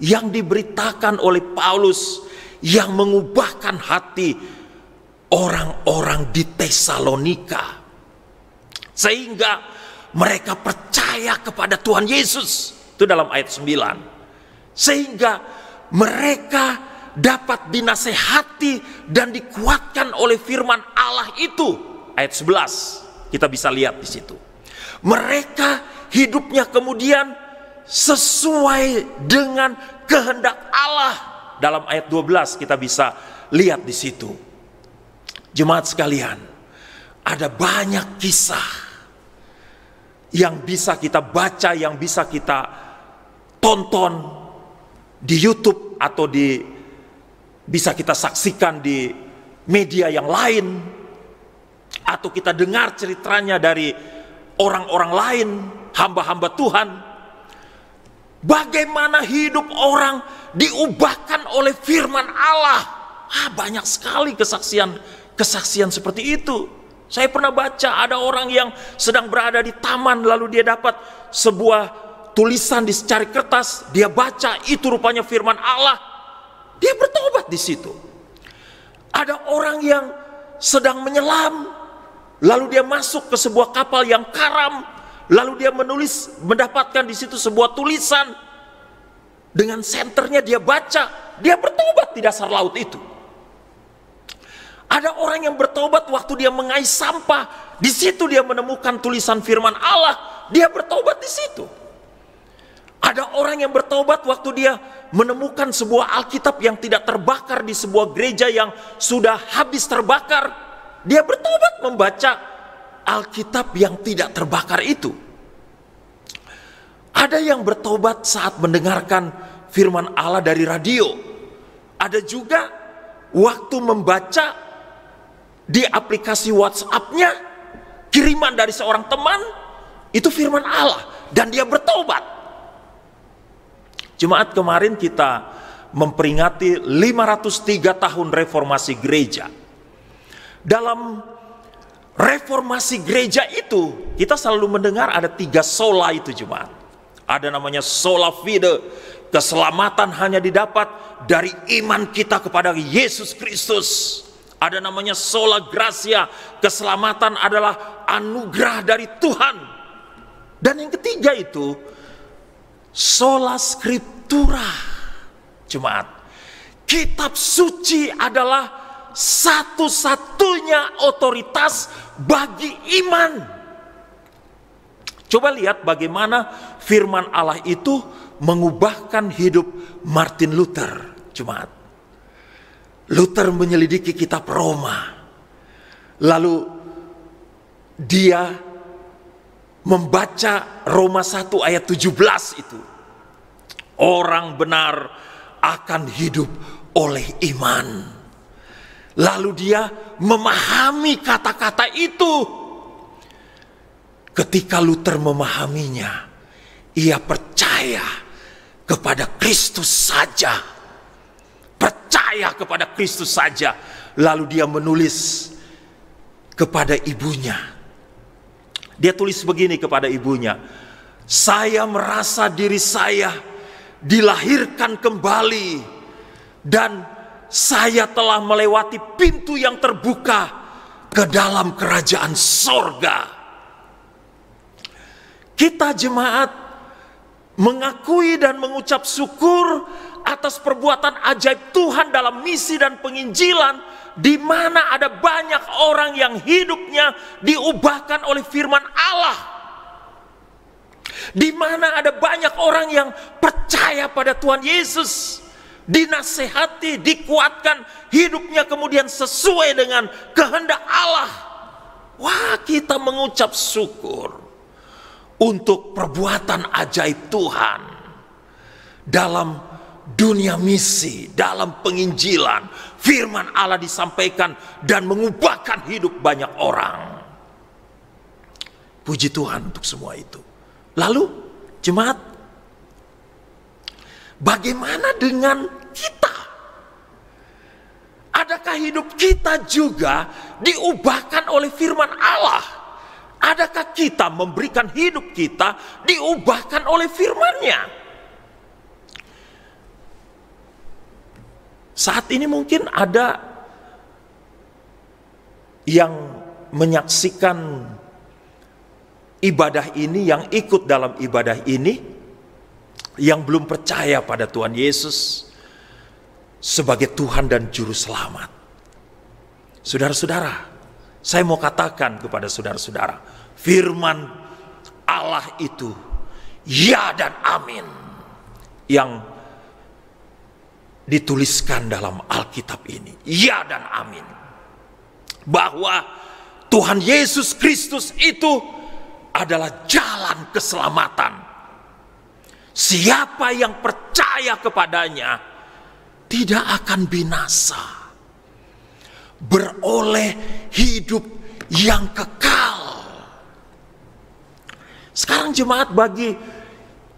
yang diberitakan oleh Paulus, yang mengubahkan hati orang-orang di Tesalonika, sehingga mereka percaya kepada Tuhan Yesus. Itu dalam ayat 9. Sehingga mereka dapat dinasehati dan dikuatkan oleh firman Allah itu. Ayat 11 kita bisa lihat di situ. Mereka hidupnya kemudian sesuai dengan kehendak Allah. Dalam ayat 12 kita bisa lihat di situ. Jemaat sekalian, ada banyak kisah yang bisa kita baca, yang bisa kita tonton di YouTube atau bisa kita saksikan di media yang lain, atau kita dengar ceritanya dari orang-orang lain, hamba-hamba Tuhan. Bagaimana hidup orang diubahkan oleh firman Allah. Banyak sekali kesaksian seperti itu. Saya pernah baca ada orang yang sedang berada di taman, lalu dia dapat sebuah tulisan di secari kertas, dia baca, itu rupanya firman Allah. Dia bertobat di situ. Ada orang yang sedang menyelam, lalu dia masuk ke sebuah kapal yang karam, lalu dia mendapatkan di situ sebuah tulisan. Dengan senternya dia baca, dia bertobat di dasar laut itu. Ada orang yang bertobat waktu dia mengais sampah, di situ dia menemukan tulisan firman Allah, dia bertobat di situ. Ada orang yang bertobat waktu dia menemukan sebuah Alkitab yang tidak terbakar di sebuah gereja yang sudah habis terbakar, dia bertobat membaca Alkitab yang tidak terbakar itu. Ada yang bertobat saat mendengarkan firman Allah dari radio. Ada juga waktu membaca di aplikasi WhatsApp-nya, kiriman dari seorang teman, itu firman Allah, dan dia bertobat. Jemaat, kemarin kita memperingati 503 tahun reformasi gereja. Dalam reformasi gereja itu, kita selalu mendengar ada 3 sola itu, jemaat. Ada namanya sola fide, keselamatan hanya didapat dari iman kita kepada Yesus Kristus. Ada namanya sola gratia, keselamatan adalah anugerah dari Tuhan. Dan yang ketiga itu sola scriptura. Jemaat, kitab suci adalah satu-satunya otoritas bagi iman. Coba lihat bagaimana firman Allah itu mengubahkan hidup Martin Luther. Jemaat, Luther menyelidiki kitab Roma, lalu dia membaca Roma 1 ayat 17 itu. Orang benar akan hidup oleh iman. Lalu dia memahami kata-kata itu. Ketika Luther memahaminya, ia percaya kepada Kristus saja. Percaya kepada Kristus saja. Lalu dia menulis kepada ibunya. Dia tulis begini kepada ibunya. Saya merasa diri saya dilahirkan kembali, dan saya telah melewati pintu yang terbuka ke dalam kerajaan sorga. Kita jemaat mengakui dan mengucap syukur atas perbuatan ajaib Tuhan dalam misi dan penginjilan, di mana ada banyak orang yang hidupnya diubahkan oleh firman Allah. Di mana ada banyak orang yang percaya pada Tuhan Yesus, dinasehati, dikuatkan, hidupnya kemudian sesuai dengan kehendak Allah. Wah, kita mengucap syukur untuk perbuatan ajaib Tuhan dalam dunia misi, dalam penginjilan. Firman Allah disampaikan dan mengubahkan hidup banyak orang. Puji Tuhan untuk semua itu. Lalu jemaat, bagaimana dengan kita? Adakah hidup kita juga diubahkan oleh firman Allah? Adakah kita memberikan hidup kita diubahkan oleh firman-Nya? Saat ini mungkin ada yang menyaksikan ibadah ini, yang ikut dalam ibadah ini, yang belum percaya pada Tuhan Yesus sebagai Tuhan dan Juru Selamat. Saudara-saudara, saya mau katakan kepada saudara-saudara, firman Allah itu ya dan amin, yang dituliskan dalam Alkitab ini, ya dan amin, bahwa Tuhan Yesus Kristus itu adalah jalan keselamatan. Siapa yang percaya kepadanya tidak akan binasa, beroleh hidup yang kekal. Sekarang jemaat, bagi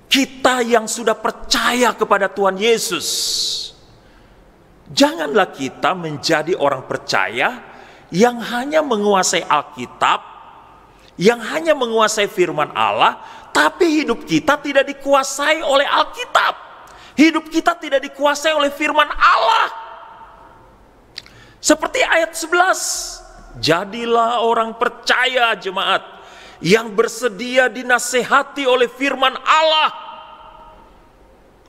kita yang sudah percaya kepada Tuhan Yesus, janganlah kita menjadi orang percaya yang hanya menguasai Alkitab, yang hanya menguasai firman Allah, tapi hidup kita tidak dikuasai oleh Alkitab. Hidup kita tidak dikuasai oleh firman Allah. Seperti ayat 11, jadilah orang percaya jemaat, yang bersedia dinasehati oleh firman Allah.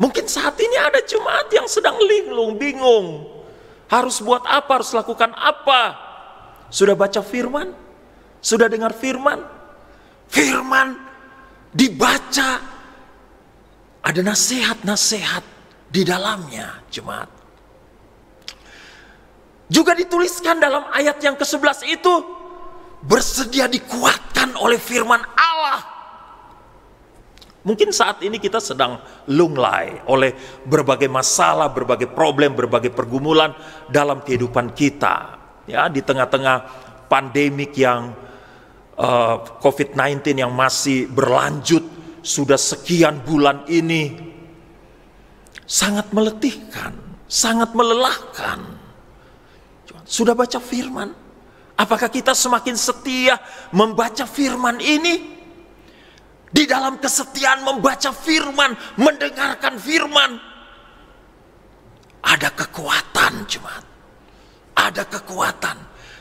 Mungkin saat ini ada jemaat yang sedang linglung, bingung, harus buat apa, harus lakukan apa. Sudah baca firman? Sudah dengar firman? Firman dibaca, ada nasihat-nasihat di dalamnya jemaat. Juga dituliskan dalam ayat yang ke-11 itu, bersedia dikuatkan oleh firman Allah. Mungkin saat ini kita sedang lunglai oleh berbagai masalah, berbagai problem, berbagai pergumulan dalam kehidupan kita. Ya, di tengah-tengah pandemik yang COVID-19 yang masih berlanjut sudah sekian bulan ini, sangat meletihkan, sangat melelahkan. Sudah baca firman? Apakah kita semakin setia membaca firman ini? Di dalam kesetiaan membaca firman, mendengarkan firman, ada kekuatan jemaat. Ada kekuatan.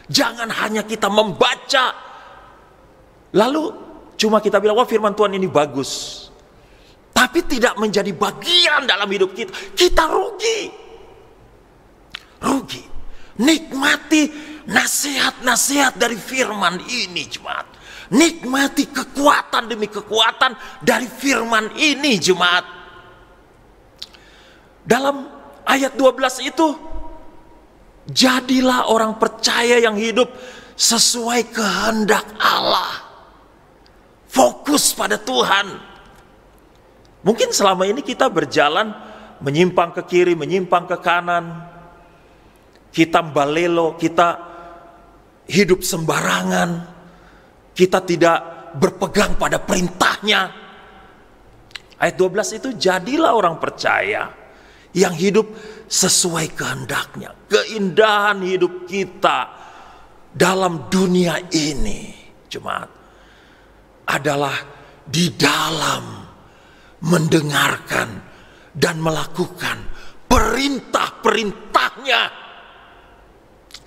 Jangan hanya kita membaca, lalu cuma kita bilang, wah firman Tuhan ini bagus, tapi tidak menjadi bagian dalam hidup kita. Kita rugi. Rugi. Nikmati nasihat-nasihat dari firman ini jemaat. Nikmati kekuatan demi kekuatan dari firman ini jemaat. Dalam ayat 12 itu, jadilah orang percaya yang hidup sesuai kehendak Allah. Fokus pada Tuhan. Mungkin selama ini kita berjalan menyimpang ke kiri, menyimpang ke kanan. Kita balelo, kita hidup sembarangan. Kita tidak berpegang pada perintahnya. Ayat 12 itu, jadilah orang percaya yang hidup sesuai kehendaknya. Keindahan hidup kita dalam dunia ini jemaat adalah di dalam mendengarkan dan melakukan perintah-perintahnya.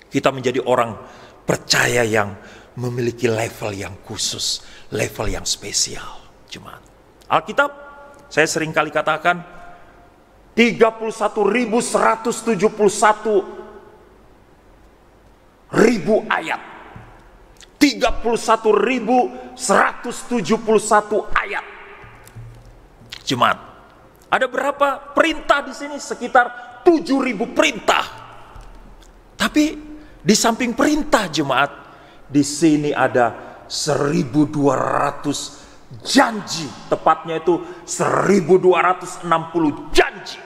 Kita menjadi orang percaya yang memiliki level yang khusus, level yang spesial. Jemaat, Alkitab saya sering kali katakan 31.171.000 ayat. 31.171 ayat. Jemaat, ada berapa perintah di sini? Sekitar 7.000 perintah. Tapi di samping perintah, jemaat, di sini ada 1.200 janji, tepatnya itu 1.260 janji.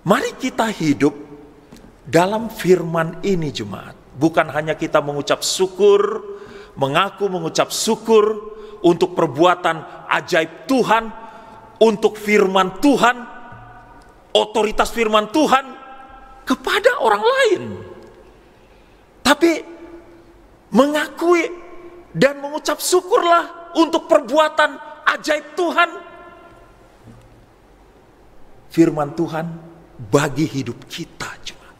Mari kita hidup dalam firman ini, jemaat. Bukan hanya kita mengucap syukur, mengaku mengucap syukur untuk perbuatan ajaib Tuhan, untuk firman Tuhan, otoritas firman Tuhan kepada orang lain. Tapi mengakui dan mengucap syukurlah untuk perbuatan ajaib Tuhan, firman Tuhan bagi hidup kita, jemaat.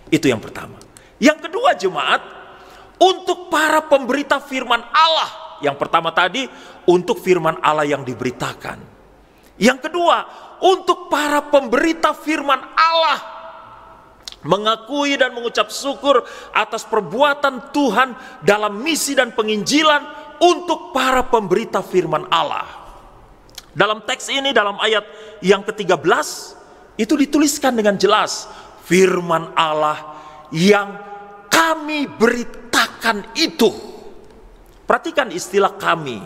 Itu yang pertama. Yang kedua, jemaat, untuk para pemberita firman Allah. Yang pertama tadi untuk firman Allah yang diberitakan. Yang kedua, untuk para pemberita firman Allah, mengakui dan mengucap syukur atas perbuatan Tuhan dalam misi dan penginjilan untuk para pemberita firman Allah. Dalam teks ini, dalam ayat yang ke-13, itu dituliskan dengan jelas, firman Allah yang kami beritakan itu. Perhatikan istilah kami.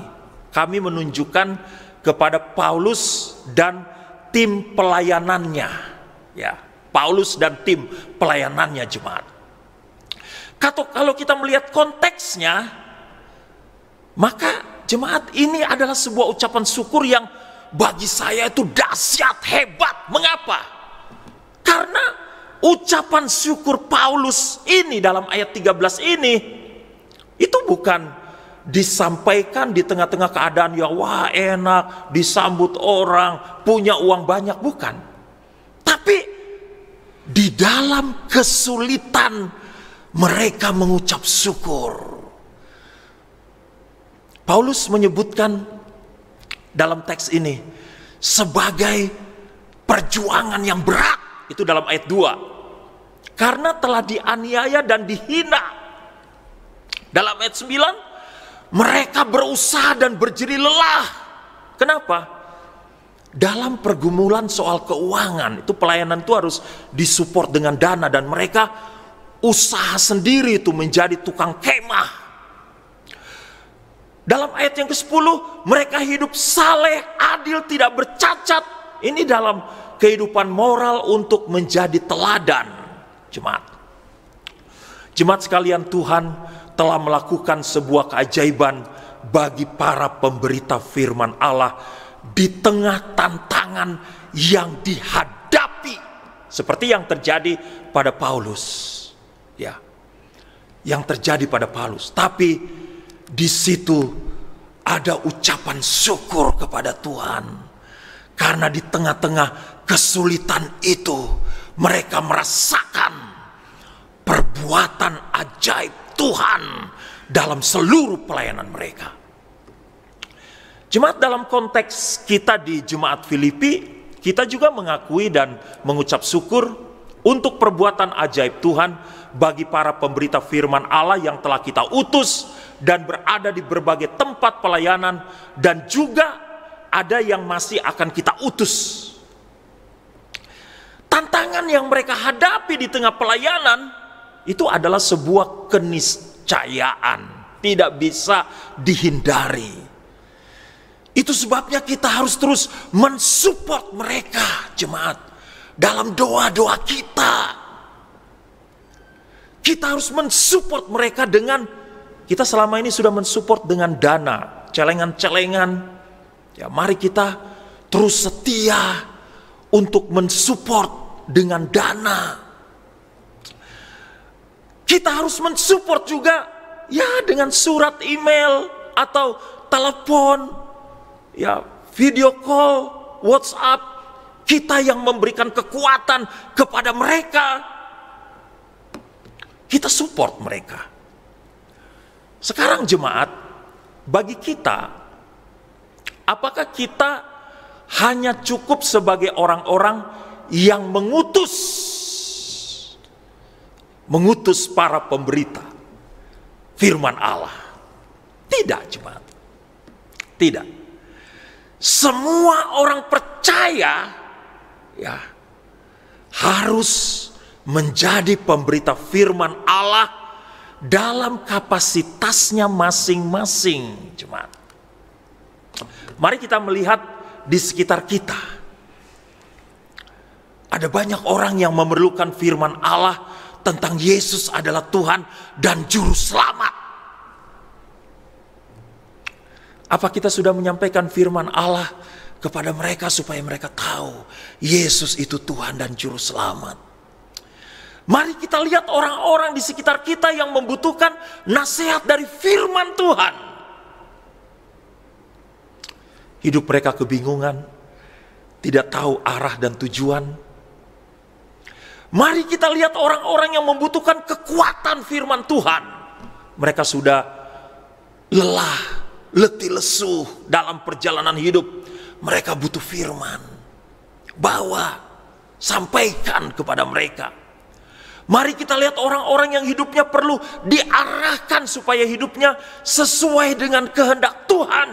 Kami menunjukkan kepada Paulus dan tim pelayanannya. Ya, Paulus dan tim pelayanannya, jemaat. Kalau kita melihat konteksnya, maka jemaat, ini adalah sebuah ucapan syukur yang bagi saya itu dahsyat, hebat. Mengapa? Karena ucapan syukur Paulus ini dalam ayat 13 ini, itu bukan disampaikan di tengah-tengah keadaan yang wah enak, disambut orang, punya uang banyak, bukan. Tapi di dalam kesulitan mereka mengucap syukur. Paulus menyebutkan dalam teks ini sebagai perjuangan yang berat, itu dalam ayat 2. Karena telah dianiaya dan dihina. Dalam ayat 9, mereka berusaha dan berjerih lelah. Kenapa? Dalam pergumulan soal keuangan, itu pelayanan itu harus disupport dengan dana, dan mereka usaha sendiri itu menjadi tukang kemah. Dalam ayat yang ke-10, mereka hidup saleh, adil, tidak bercacat. Ini dalam kehidupan moral untuk menjadi teladan. Jemaat sekalian, Tuhan telah melakukan sebuah keajaiban bagi para pemberita firman Allah di tengah tantangan yang dihadapi, seperti yang terjadi pada Paulus. Ya, yang terjadi pada Paulus. Tapi di situ ada ucapan syukur kepada Tuhan, karena di tengah-tengah kesulitan itu mereka merasakan perbuatan ajaib Tuhan dalam seluruh pelayanan mereka. Jemaat, dalam konteks kita di Jemaat Filipi, kita juga mengakui dan mengucap syukur untuk perbuatan ajaib Tuhan bagi para pemberita firman Allah yang telah kita utus dan berada di berbagai tempat pelayanan, dan juga ada yang masih akan kita utus. Tantangan yang mereka hadapi di tengah pelayanan itu adalah sebuah keniscayaan, tidak bisa dihindari. Itu sebabnya kita harus terus mensupport mereka, jemaat, dalam doa-doa kita. Kita harus mensupport mereka dengan, kita selama ini sudah mensupport dengan dana, celengan-celengan. Ya, mari kita terus setia untuk mensupport dengan dana. Kita harus mensupport juga ya dengan surat email atau telepon, ya video call, WhatsApp, kita yang memberikan kekuatan kepada mereka. Kita support mereka. Sekarang jemaat, bagi kita, apakah kita hanya cukup sebagai orang-orang yang mengutus para pemberita firman Allah? Tidak, jemaat. Tidak. Semua orang percaya ya harus menjadi pemberita firman Allah dalam kapasitasnya masing-masing, jemaat. Mari kita melihat di sekitar kita. Ada banyak orang yang memerlukan firman Allah tentang Yesus adalah Tuhan dan Juru Selamat. Apa kita sudah menyampaikan firman Allah kepada mereka supaya mereka tahu Yesus itu Tuhan dan Juru Selamat? Mari kita lihat orang-orang di sekitar kita yang membutuhkan nasihat dari firman Tuhan. Hidup mereka kebingungan, tidak tahu arah dan tujuan. Mari kita lihat orang-orang yang membutuhkan kekuatan firman Tuhan. Mereka sudah lelah, letih lesu dalam perjalanan hidup. Mereka butuh firman. Bawa, sampaikan kepada mereka. Mari kita lihat orang-orang yang hidupnya perlu diarahkan supaya hidupnya sesuai dengan kehendak Tuhan.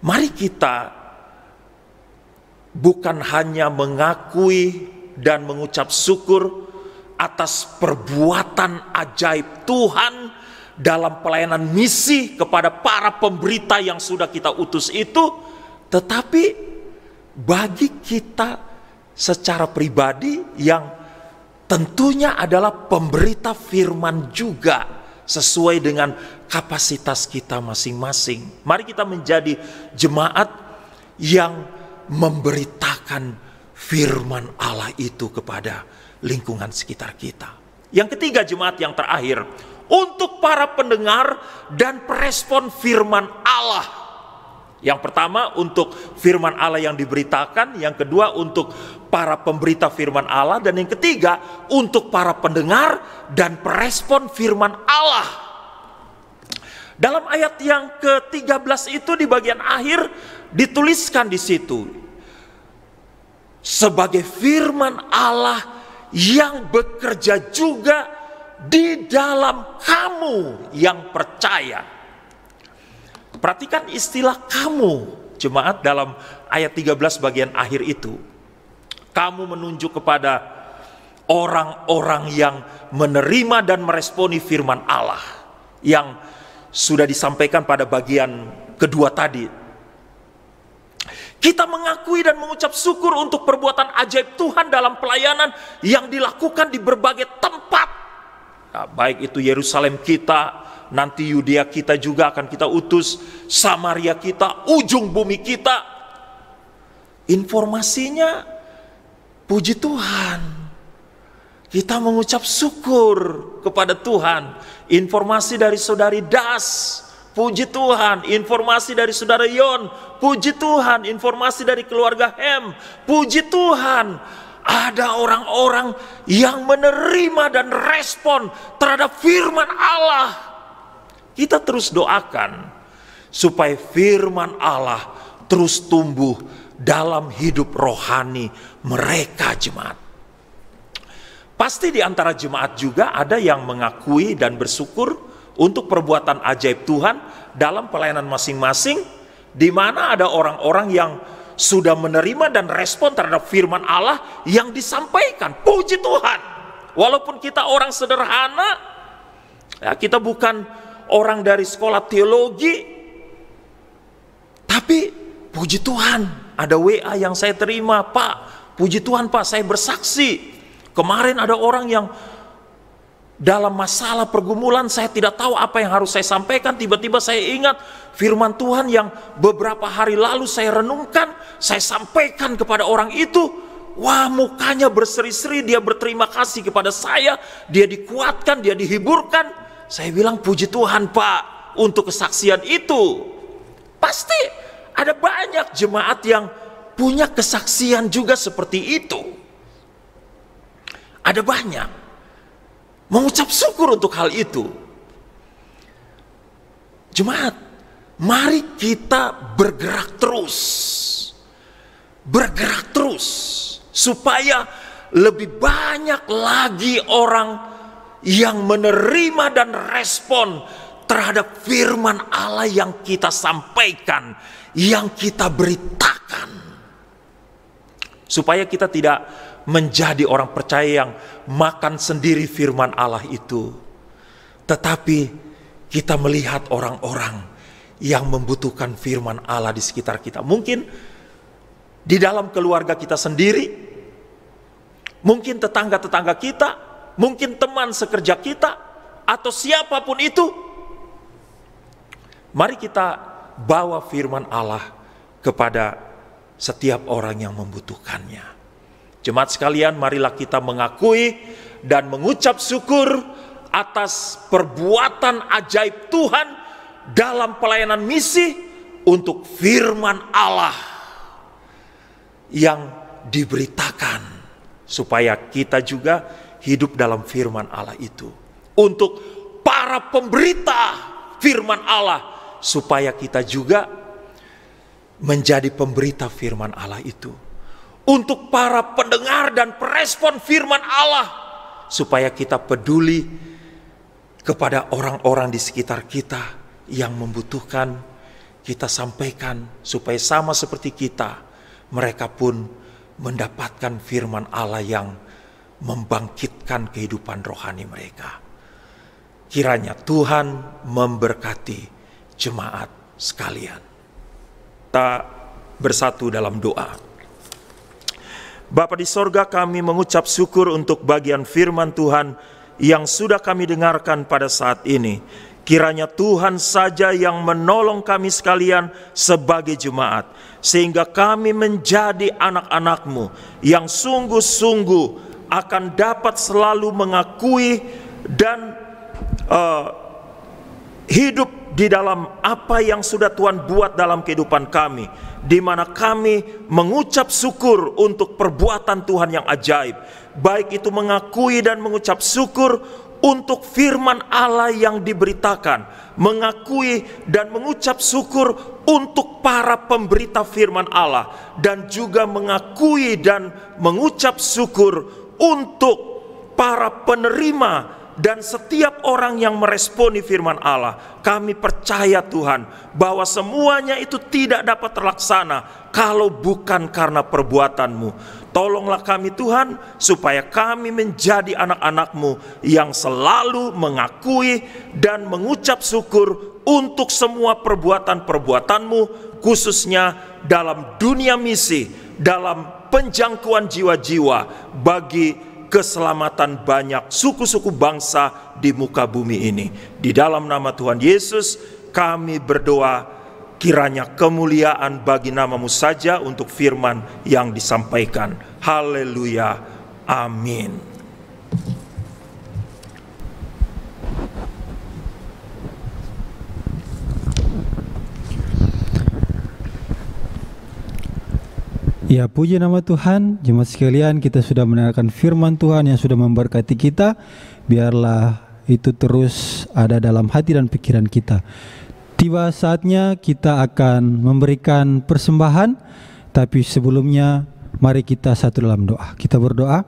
Mari kita bukan hanya mengakui dan mengucap syukur atas perbuatan ajaib Tuhan dalam pelayanan misi kepada para pemberita yang sudah kita utus itu, tetapi bagi kita secara pribadi yang tentunya adalah pemberita firman juga sesuai dengan kapasitas kita masing-masing. Mari kita menjadi jemaat yang memberitakan firman Allah itu kepada lingkungan sekitar kita. Yang ketiga, jemaat yang terakhir, untuk para pendengar dan perespon firman Allah. Yang pertama untuk firman Allah yang diberitakan, yang kedua untuk para pemberita firman Allah, dan yang ketiga untuk para pendengar dan perespon firman Allah. Dalam ayat yang ke-13 itu di bagian akhir dituliskan di situ, sebagai firman Allah yang bekerja juga di dalam kamu yang percaya. Perhatikan istilah kamu, jemaat, dalam ayat 13 bagian akhir itu. Kamu menunjuk kepada orang-orang yang menerima dan meresponi firman Allah yang sudah disampaikan pada bagian kedua tadi. Kita mengakui dan mengucap syukur untuk perbuatan ajaib Tuhan dalam pelayanan yang dilakukan di berbagai tempat. Nah, baik itu Yerusalem kita, nanti Yudea kita juga akan kita utus, Samaria kita, ujung bumi kita. Informasinya, puji Tuhan, kita mengucap syukur kepada Tuhan. Informasi dari saudari Das, puji Tuhan. Informasi dari saudara Yon, puji Tuhan. Informasi dari keluarga Hem, puji Tuhan. Ada orang-orang yang menerima dan respon terhadap firman Allah. Kita terus doakan supaya firman Allah terus tumbuh dalam hidup rohani mereka, jemaat. Pasti di antara jemaat juga ada yang mengakui dan bersyukur untuk perbuatan ajaib Tuhan dalam pelayanan masing-masing, di mana ada orang-orang yang sudah menerima dan respon terhadap firman Allah yang disampaikan. Puji Tuhan. Walaupun kita orang sederhana, ya, kita bukan orang dari sekolah teologi, tapi puji Tuhan, ada WA yang saya terima, Pak, puji Tuhan Pak, saya bersaksi. Kemarin ada orang yang dalam masalah pergumulan, saya tidak tahu apa yang harus saya sampaikan, tiba-tiba saya ingat firman Tuhan yang beberapa hari lalu saya renungkan, saya sampaikan kepada orang itu. Wah, mukanya berseri-seri, dia berterima kasih kepada saya, dia dikuatkan, dia dihiburkan. Saya bilang puji Tuhan Pak untuk kesaksian itu. Pasti ada banyak jemaat yang punya kesaksian juga seperti itu. Ada banyak mengucap syukur untuk hal itu. Jemaat, mari kita bergerak terus. Bergerak terus supaya lebih banyak lagi orang yang menerima dan respon terhadap firman Allah yang kita sampaikan, yang kita beritakan. Supaya kita tidak menjadi orang percaya yang makan sendiri firman Allah itu, tetapi kita melihat orang-orang yang membutuhkan firman Allah di sekitar kita. Mungkin di dalam keluarga kita sendiri, mungkin tetangga-tetangga kita, mungkin teman sekerja kita, atau siapapun itu. Mari kita bawa firman Allah kepada setiap orang yang membutuhkannya. Jemaat sekalian, marilah kita mengakui dan mengucap syukur atas perbuatan ajaib Tuhan dalam pelayanan misi untuk firman Allah yang diberitakan, supaya kita juga hidup dalam firman Allah itu. Untuk para pemberita firman Allah, supaya kita juga menjadi pemberita firman Allah itu. Untuk para pendengar dan perespon firman Allah, supaya kita peduli kepada orang-orang di sekitar kita yang membutuhkan. Kita sampaikan supaya sama seperti kita, mereka pun mendapatkan firman Allah yang membangkitkan kehidupan rohani mereka. Kiranya Tuhan memberkati jemaat sekalian. Kita bersatu dalam doa. Bapa di sorga, kami mengucap syukur untuk bagian firman Tuhan yang sudah kami dengarkan pada saat ini. Kiranya Tuhan saja yang menolong kami sekalian sebagai jemaat, sehingga kami menjadi anak-anak-Mu yang sungguh-sungguh akan dapat selalu mengakui dan hidup di dalam apa yang sudah Tuhan buat dalam kehidupan kami, di mana kami mengucap syukur untuk perbuatan Tuhan yang ajaib, baik itu mengakui dan mengucap syukur untuk firman Allah yang diberitakan, mengakui dan mengucap syukur untuk para pemberita firman Allah, dan juga mengakui dan mengucap syukur untuk para penerima dan setiap orang yang meresponi firman Allah. Kami percaya Tuhan bahwa semuanya itu tidak dapat terlaksana kalau bukan karena perbuatan-Mu. Tolonglah kami Tuhan, supaya kami menjadi anak-anak-Mu yang selalu mengakui dan mengucap syukur untuk semua perbuatan-perbuatan-Mu, khususnya dalam dunia misi, dalam penjangkauan jiwa-jiwa bagi keselamatan banyak suku-suku bangsa di muka bumi ini. Di dalam nama Tuhan Yesus kami berdoa, kiranya kemuliaan bagi nama-Mu saja untuk firman yang disampaikan. Haleluya, amin. Ya, puji nama Tuhan. Jemaat sekalian, kita sudah mendengarkan firman Tuhan yang sudah memberkati kita. Biarlah itu terus ada dalam hati dan pikiran kita. Tiba saatnya kita akan memberikan persembahan, tapi sebelumnya mari kita satu dalam doa. Kita berdoa.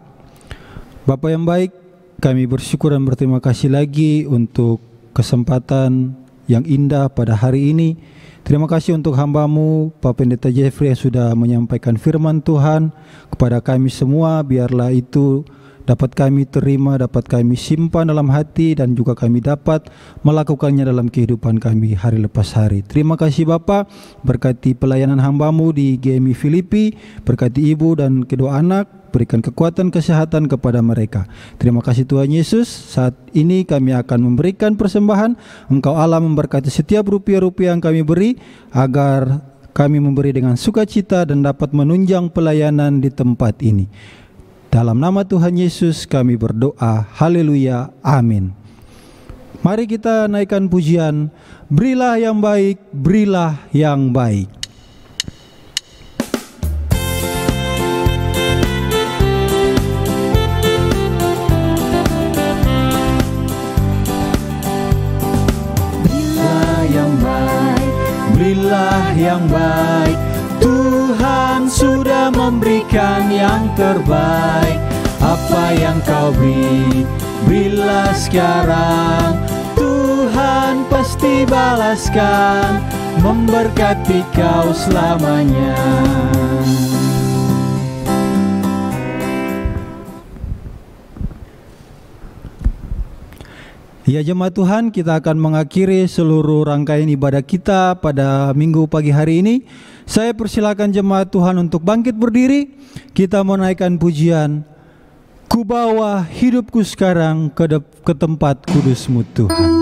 Bapa yang baik, kami bersyukur dan berterima kasih lagi untuk kesempatan yang indah pada hari ini. Terima kasih untuk hamba-Mu, Pak Pendeta Jeffrey, yang sudah menyampaikan firman Tuhan kepada kami semua. Biarlah itu dapat kami terima, dapat kami simpan dalam hati, dan juga kami dapat melakukannya dalam kehidupan kami hari lepas hari. Terima kasih Bapa, berkati pelayanan hamba-Mu di GMI Filipi, berkati ibu dan kedua anak, berikan kekuatan kesehatan kepada mereka. Terima kasih Tuhan Yesus. Saat ini kami akan memberikan persembahan. Engkau Allah memberkati setiap rupiah-rupiah yang kami beri, agar kami memberi dengan sukacita dan dapat menunjang pelayanan di tempat ini. Dalam nama Tuhan Yesus kami berdoa. Haleluya, amin. Mari kita naikkan pujian, berilah yang baik, berilah yang baik. Berilah yang baik, Tuhan sudah memberikan yang terbaik. Apa yang kau beri, berilah sekarang, Tuhan pasti balaskan, memberkati kau selamanya. Ya jemaat Tuhan, kita akan mengakhiri seluruh rangkaian ibadah kita pada minggu pagi hari ini. Saya persilakan jemaat Tuhan untuk bangkit berdiri. Kita menaikkan pujian, ku bawa hidupku sekarang ke tempat kudus-Mu Tuhan.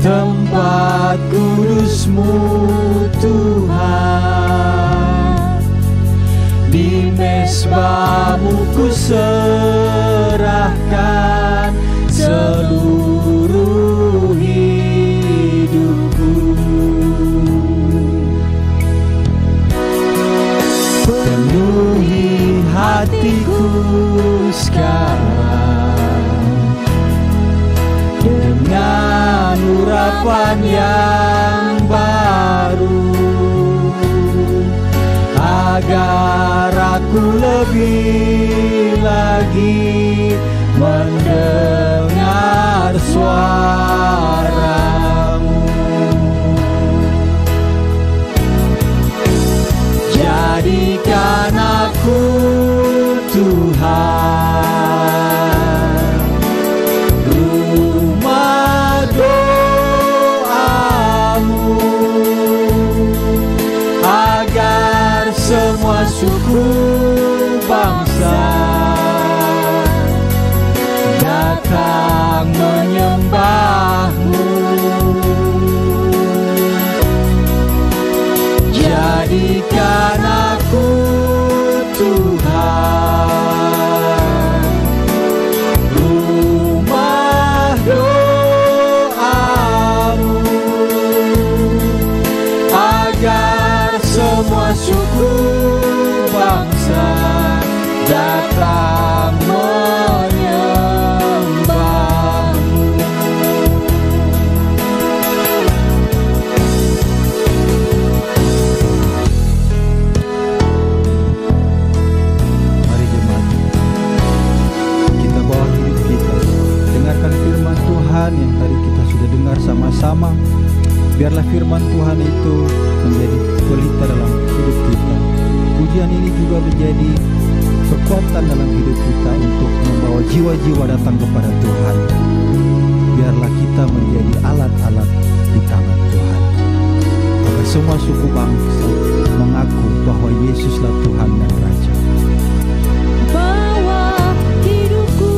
Tempat kudus-Mu Tuhan, di mezbah-Mu ku serahkan seluruh hidupku. Penuhi hatiku sekarang dengan urapan yang baru, agar aku lebih lagi mendengar suara-Mu. Jadikan aku Tuhan rumah doa-Mu, agar semua suku bangsa datang menyembah-Mu. Jadikan aku Tuhan rumah doa-Mu, agar semua suku bangsa datang menyembah-Mu. Mari jemaat, kita bawa hidup kita, dengarkan firman Tuhan yang tadi kita sudah dengar sama-sama. Biarlah firman Tuhan itu menjadi pelita dalam hidup kita. Pujian ini juga menjadi kekuatan dalam hidup kita untuk membawa jiwa-jiwa datang kepada Tuhan. Biarlah kita menjadi alat-alat di tangan Tuhan, agar semua suku bangsa mengaku bahwa Yesuslah Tuhan dan Raja. Bawa hidupku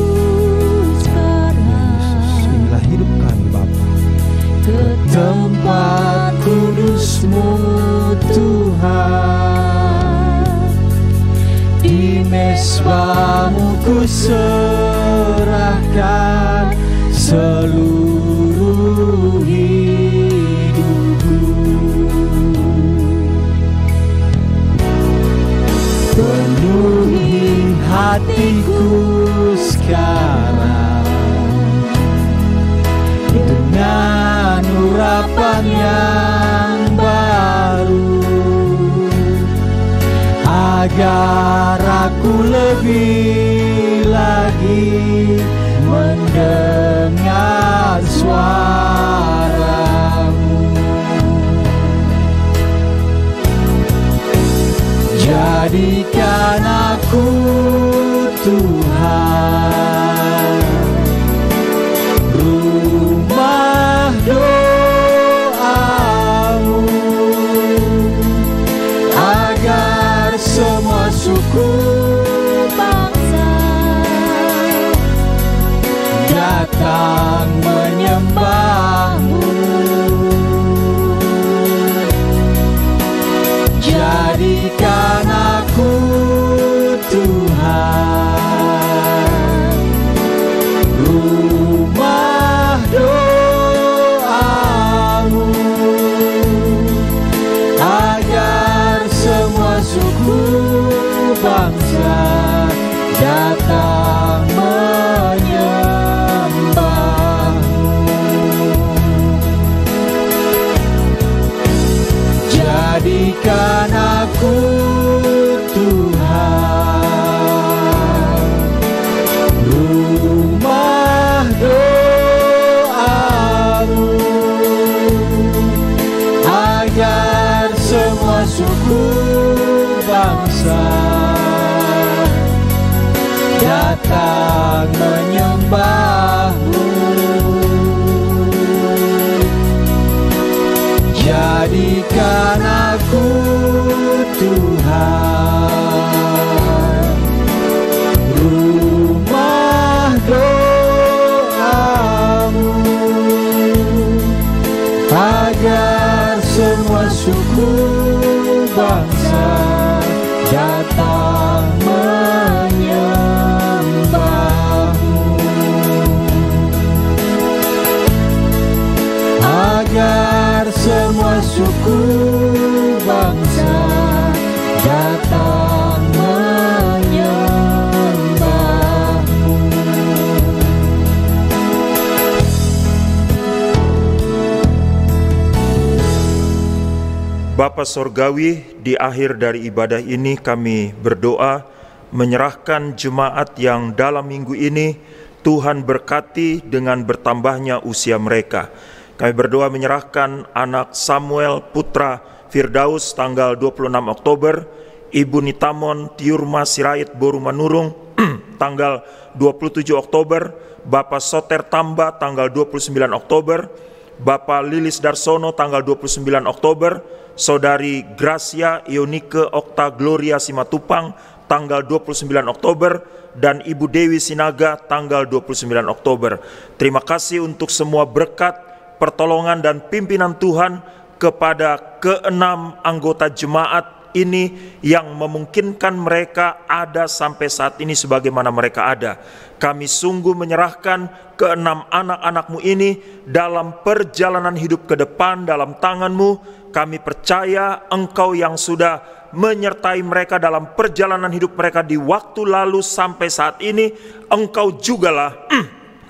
sekarang, Yesus, inilah hidup kami Bapa, ke tempat kudus-Mu Tuhan, di mezbah-Mu ku serahkan seluruh hidupku. Penuhi hatiku sekarang dengan urapan yang baru, agar aku lebih lagi mendengar suara-Mu. Jadikan aku Tuhan, rumah doamu, agar semua suku bangsa datang menyembahmu. Jadikan aku Tuhan, rumah doamu, agar semua suku bangsa datang menyembahmu. Jadikan aku Tuhan, rumah doamu, agar semua suku bangsa datang menyembahmu. Jadikan aku Tuhan, rumah doamu, agar semua suku bangsa datang menyembahmu. Agar semua suku bangsa datang menyembahmu. Bapa Sorgawi, di akhir dari ibadah ini kami berdoa menyerahkan jemaat yang dalam minggu ini Tuhan berkati dengan bertambahnya usia mereka. Kami berdoa menyerahkan anak Samuel putra Firdaus tanggal 26 Oktober, Ibu Nitamon Tiurma Sirait Boru Manurung tanggal 27 Oktober, Bapak Soter Tamba tanggal 29 Oktober, Bapak Lilis Darsono tanggal 29 Oktober, Saudari Gracia Ionike Okta Gloria Simatupang tanggal 29 Oktober, dan Ibu Dewi Sinaga tanggal 29 Oktober. Terima kasih untuk semua berkat, pertolongan dan pimpinan Tuhan kepada keenam anggota jemaat ini yang memungkinkan mereka ada sampai saat ini sebagaimana mereka ada. Kami sungguh menyerahkan keenam anak-anak-Mu ini dalam perjalanan hidup ke depan dalam tangan-Mu. Kami percaya Engkau yang sudah menyertai mereka dalam perjalanan hidup mereka di waktu lalu sampai saat ini. Engkau jugalah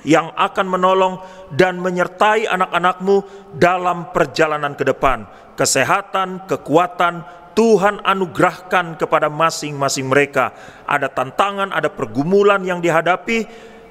yang akan menolong dan menyertai anak-anak-Mu dalam perjalanan ke depan. Kesehatan, kekuatan, Tuhan anugerahkan kepada masing-masing mereka. Ada tantangan, ada pergumulan yang dihadapi,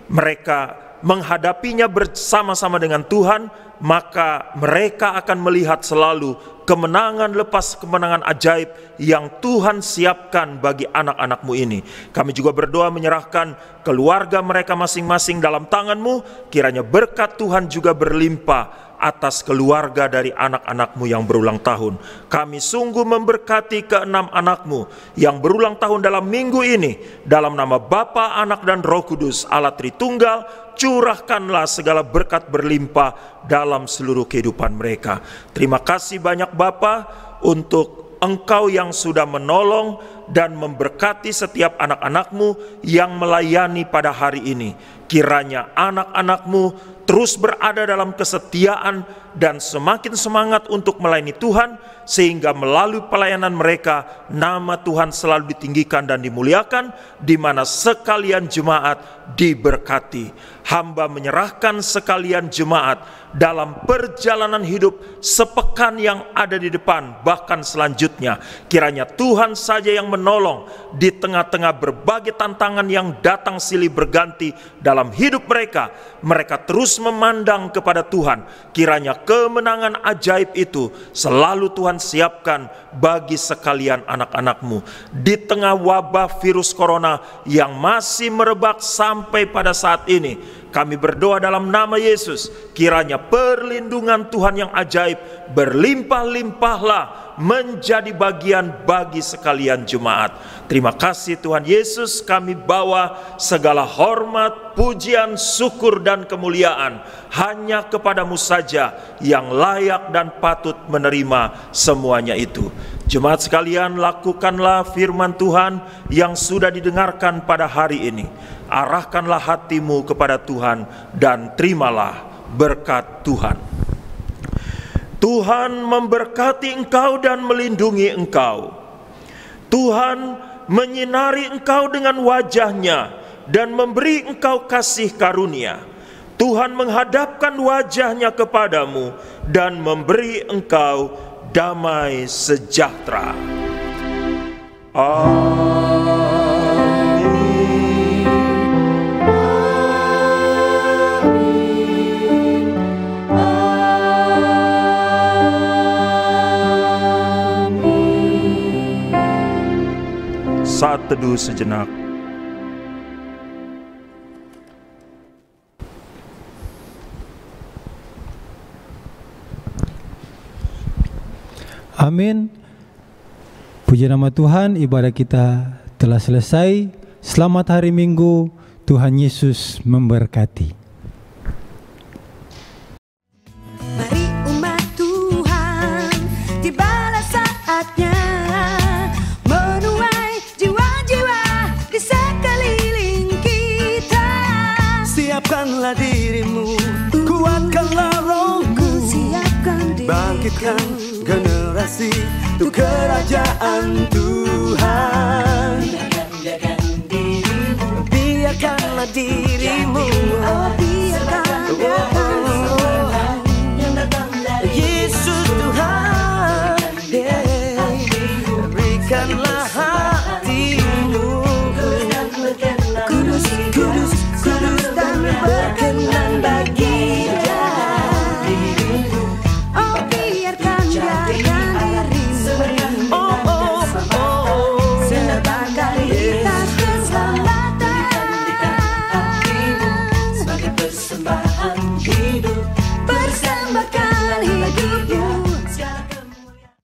mereka menghadapinya bersama-sama dengan Tuhan, maka mereka akan melihat selalu kemenangan lepas kemenangan ajaib yang Tuhan siapkan bagi anak-anak-Mu ini. Kami juga berdoa menyerahkan keluarga mereka masing-masing dalam tangan-Mu, kiranya berkat Tuhan juga berlimpah atas keluarga dari anak-anak-Mu yang berulang tahun. Kami sungguh memberkati keenam anak-Mu yang berulang tahun dalam minggu ini. Dalam nama Bapa, Anak, dan Roh Kudus, Allah Tritunggal, curahkanlah segala berkat berlimpah dalam seluruh kehidupan mereka. Terima kasih banyak Bapa untuk Engkau yang sudah menolong dan memberkati setiap anak-anak-Mu yang melayani pada hari ini. Kiranya anak-anak-Mu terus berada dalam kesetiaan dan semakin semangat untuk melayani Tuhan, sehingga melalui pelayanan mereka nama Tuhan selalu ditinggikan dan dimuliakan, di mana sekalian jemaat diberkati. Hamba menyerahkan sekalian jemaat dalam perjalanan hidup sepekan yang ada di depan, bahkan selanjutnya. Kiranya Tuhan saja yang menolong di tengah-tengah berbagai tantangan yang datang silih berganti dalam hidup mereka. Mereka terus memandang kepada Tuhan. Kiranya kemenangan ajaib itu selalu Tuhan siapkan bagi sekalian anak-anak-Mu. Di tengah wabah virus corona yang masih merebak sampai pada saat ini, kami berdoa dalam nama Yesus, kiranya perlindungan Tuhan yang ajaib berlimpah-limpahlah menjadi bagian bagi sekalian jemaat. Terima kasih Tuhan Yesus, kami bawa segala hormat, pujian, syukur dan kemuliaan hanya kepadamu saja yang layak dan patut menerima semuanya itu. Jemaat sekalian, lakukanlah firman Tuhan yang sudah didengarkan pada hari ini. Arahkanlah hatimu kepada Tuhan dan terimalah berkat Tuhan. Tuhan memberkati engkau dan melindungi engkau. Tuhan menyinari engkau dengan wajah-Nya dan memberi engkau kasih karunia. Tuhan menghadapkan wajah-Nya kepadamu dan memberi engkau damai sejahtera. Amin. Saat teduh sejenak. Amin. Puji nama Tuhan, ibadah kita telah selesai. Selamat hari Minggu, Tuhan Yesus memberkati. Mari umat Tuhan, tibalah saatnya menuai jiwa-jiwa di sekeliling kita. Siapkanlah dirimu, kuatkanlah rohmu, bangkitkan generasi untuk kerajaan Tuhan. Biarkanlah dirimu, biarkan